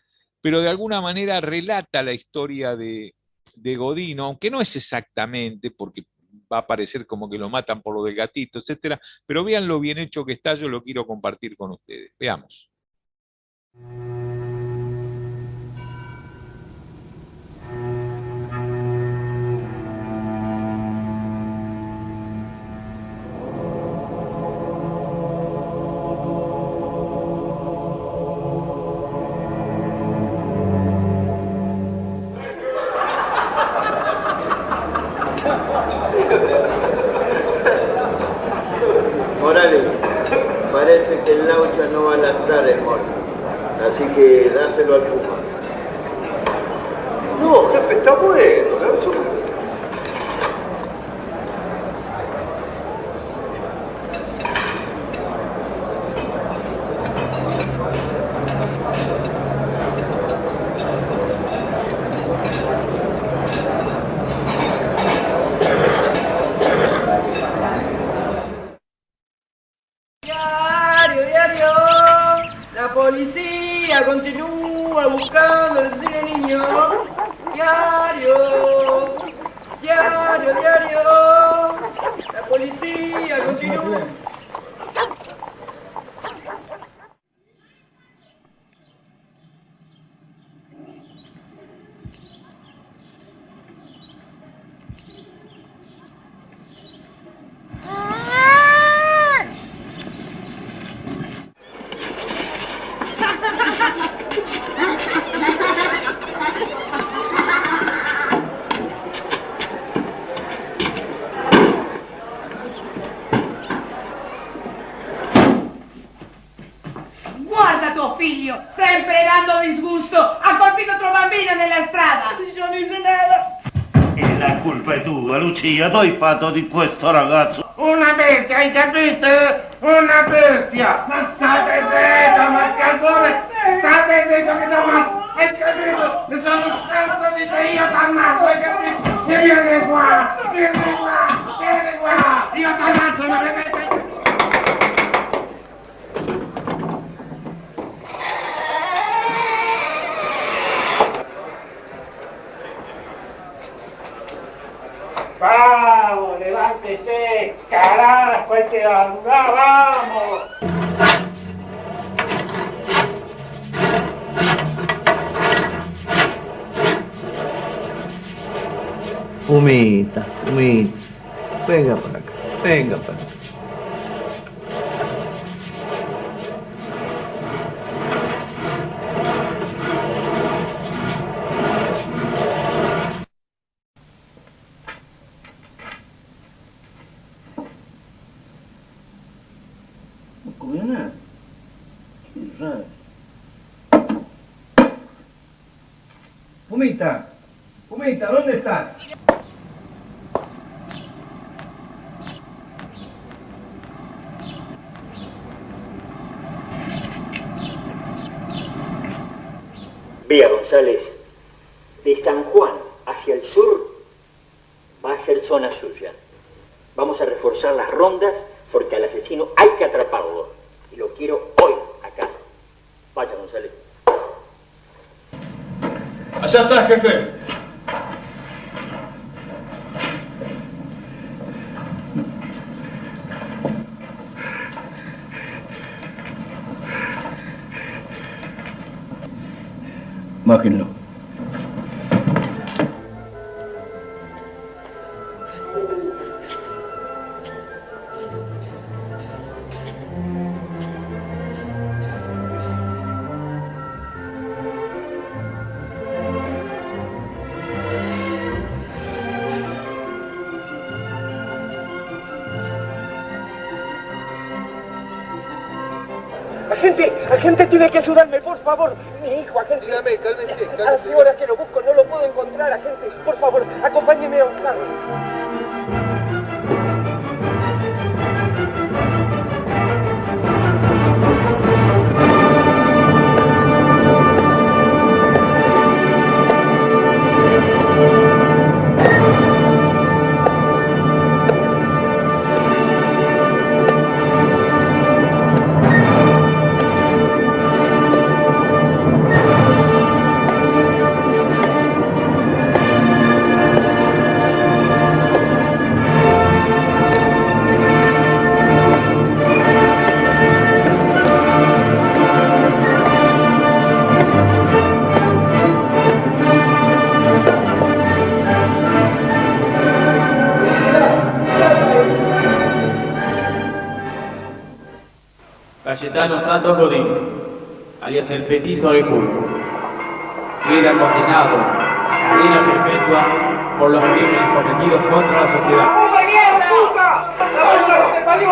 pero de alguna manera relata la historia de Godino, aunque no es exactamente, porque va a parecer como que lo matan por lo del gatito, etcétera, pero vean lo bien hecho que está, yo lo quiero compartir con ustedes. Veamos. Morales, parece que el Laucha no va a lastrar el mono, así que dáselo al Puma. No, jefe, está bueno. Laucha. Diario, la policía continúa buscando el cine niño. Diario, la policía continúa. Guarda tuo figlio, sempre dando disgusto, ha colpito tuo bambino nella strada. Io non dico nada. E la colpa è tua, Lucia, tu hai fatto di questo ragazzo. Una bestia, hai capito? Una bestia! Ma state zitto, ma scarsone! State zitto che ti ammazzo! Hai capito? Ne sono stanco di te, io ti ammazzo, hai capito? Vieni qua! Io ti ammazzo, ma vedete? Vamos, levántese, carajo, hay que andar, vamos. Umita, umita. Venga para acá, venga para acá. Comunidad. ¿Quién sabe? Pumita, Pumita, ¿dónde estás? Vea, González, de San Juan hacia el sur va a ser zona suya. Vamos a reforzar las rondas porque al asesino hay que atraparlo. Y lo quiero hoy, acá. Vaya, González. Allá está, jefe. Bájenlo. Agente, tiene que ayudarme, por favor. Mi hijo, agente. Dígame, cálmese. Hace horas que lo busco, no lo puedo encontrar, agente. Por favor, acompáñeme a buscarlo. Cayetano Santos Godín, alias el Petizo del Culto, queda condenado a cadena perpetua por los crímenes cometidos contra la sociedad. ¡Puta mierda! ¡Puta! ¡La bolsa que te parió!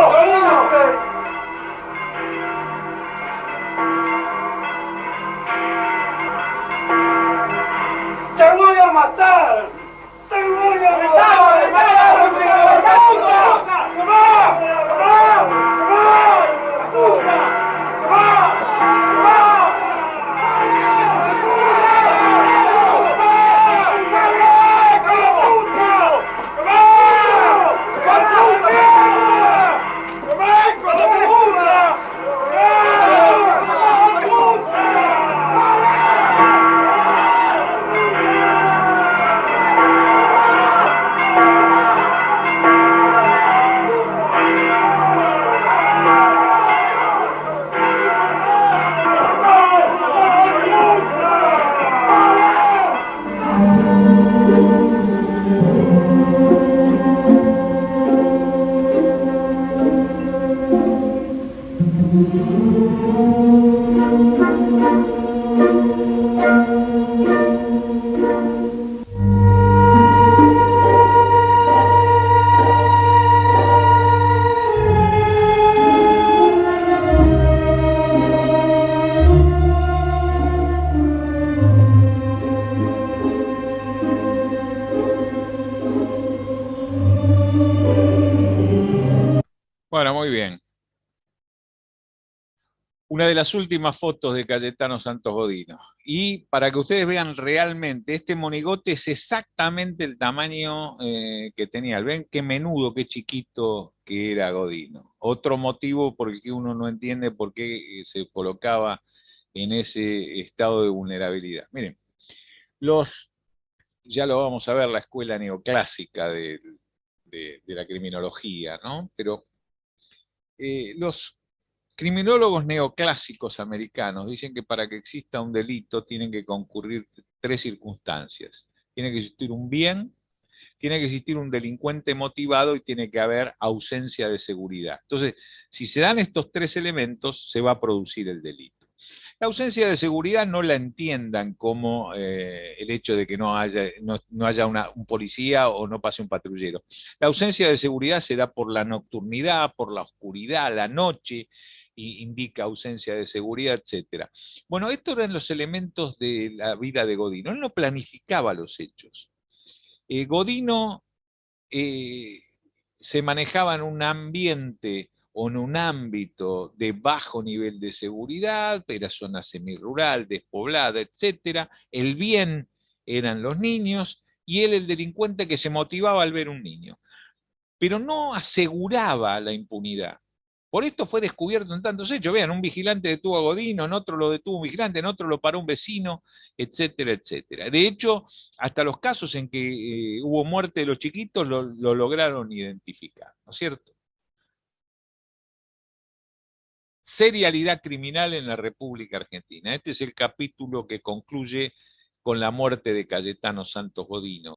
¡Te voy a matar! ¡Te voy a matar! Bueno, muy bien. Una de las últimas fotos de Cayetano Santos Godino. Y para que ustedes vean realmente, este monigote es exactamente el tamaño que tenía. Ven qué menudo, qué chiquito que era Godino. Otro motivo por el que uno no entiende por qué se colocaba en ese estado de vulnerabilidad. Miren, ya lo vamos a ver, la escuela neoclásica de la criminología, ¿no? Pero los criminólogos neoclásicos americanos dicen que para que exista un delito tienen que concurrir tres circunstancias. Tiene que existir un bien, tiene que existir un delincuente motivado y tiene que haber ausencia de seguridad. Entonces, si se dan estos tres elementos, se va a producir el delito. La ausencia de seguridad no la entiendan como el hecho de que no haya un policía o no pase un patrullero. La ausencia de seguridad se da por la nocturnidad, por la oscuridad, la noche, y indica ausencia de seguridad, etcétera. Bueno, estos eran los elementos de la vida de Godino. Él no planificaba los hechos. Godino se manejaba en un ambiente o en un ámbito de bajo nivel de seguridad, era zona semirural, despoblada, etcétera. El bien eran los niños y él el delincuente que se motivaba al ver un niño. Pero no aseguraba la impunidad. Por esto fue descubierto en tantos hechos. Vean, un vigilante detuvo a Godino, en otro lo detuvo un vigilante, en otro lo paró un vecino, etcétera, etcétera. De hecho, hasta los casos en que hubo muerte de los chiquitos lo lograron identificar, ¿no es cierto? Serialidad criminal en la República Argentina. Este es el capítulo que concluye con la muerte de Cayetano Santos Godino.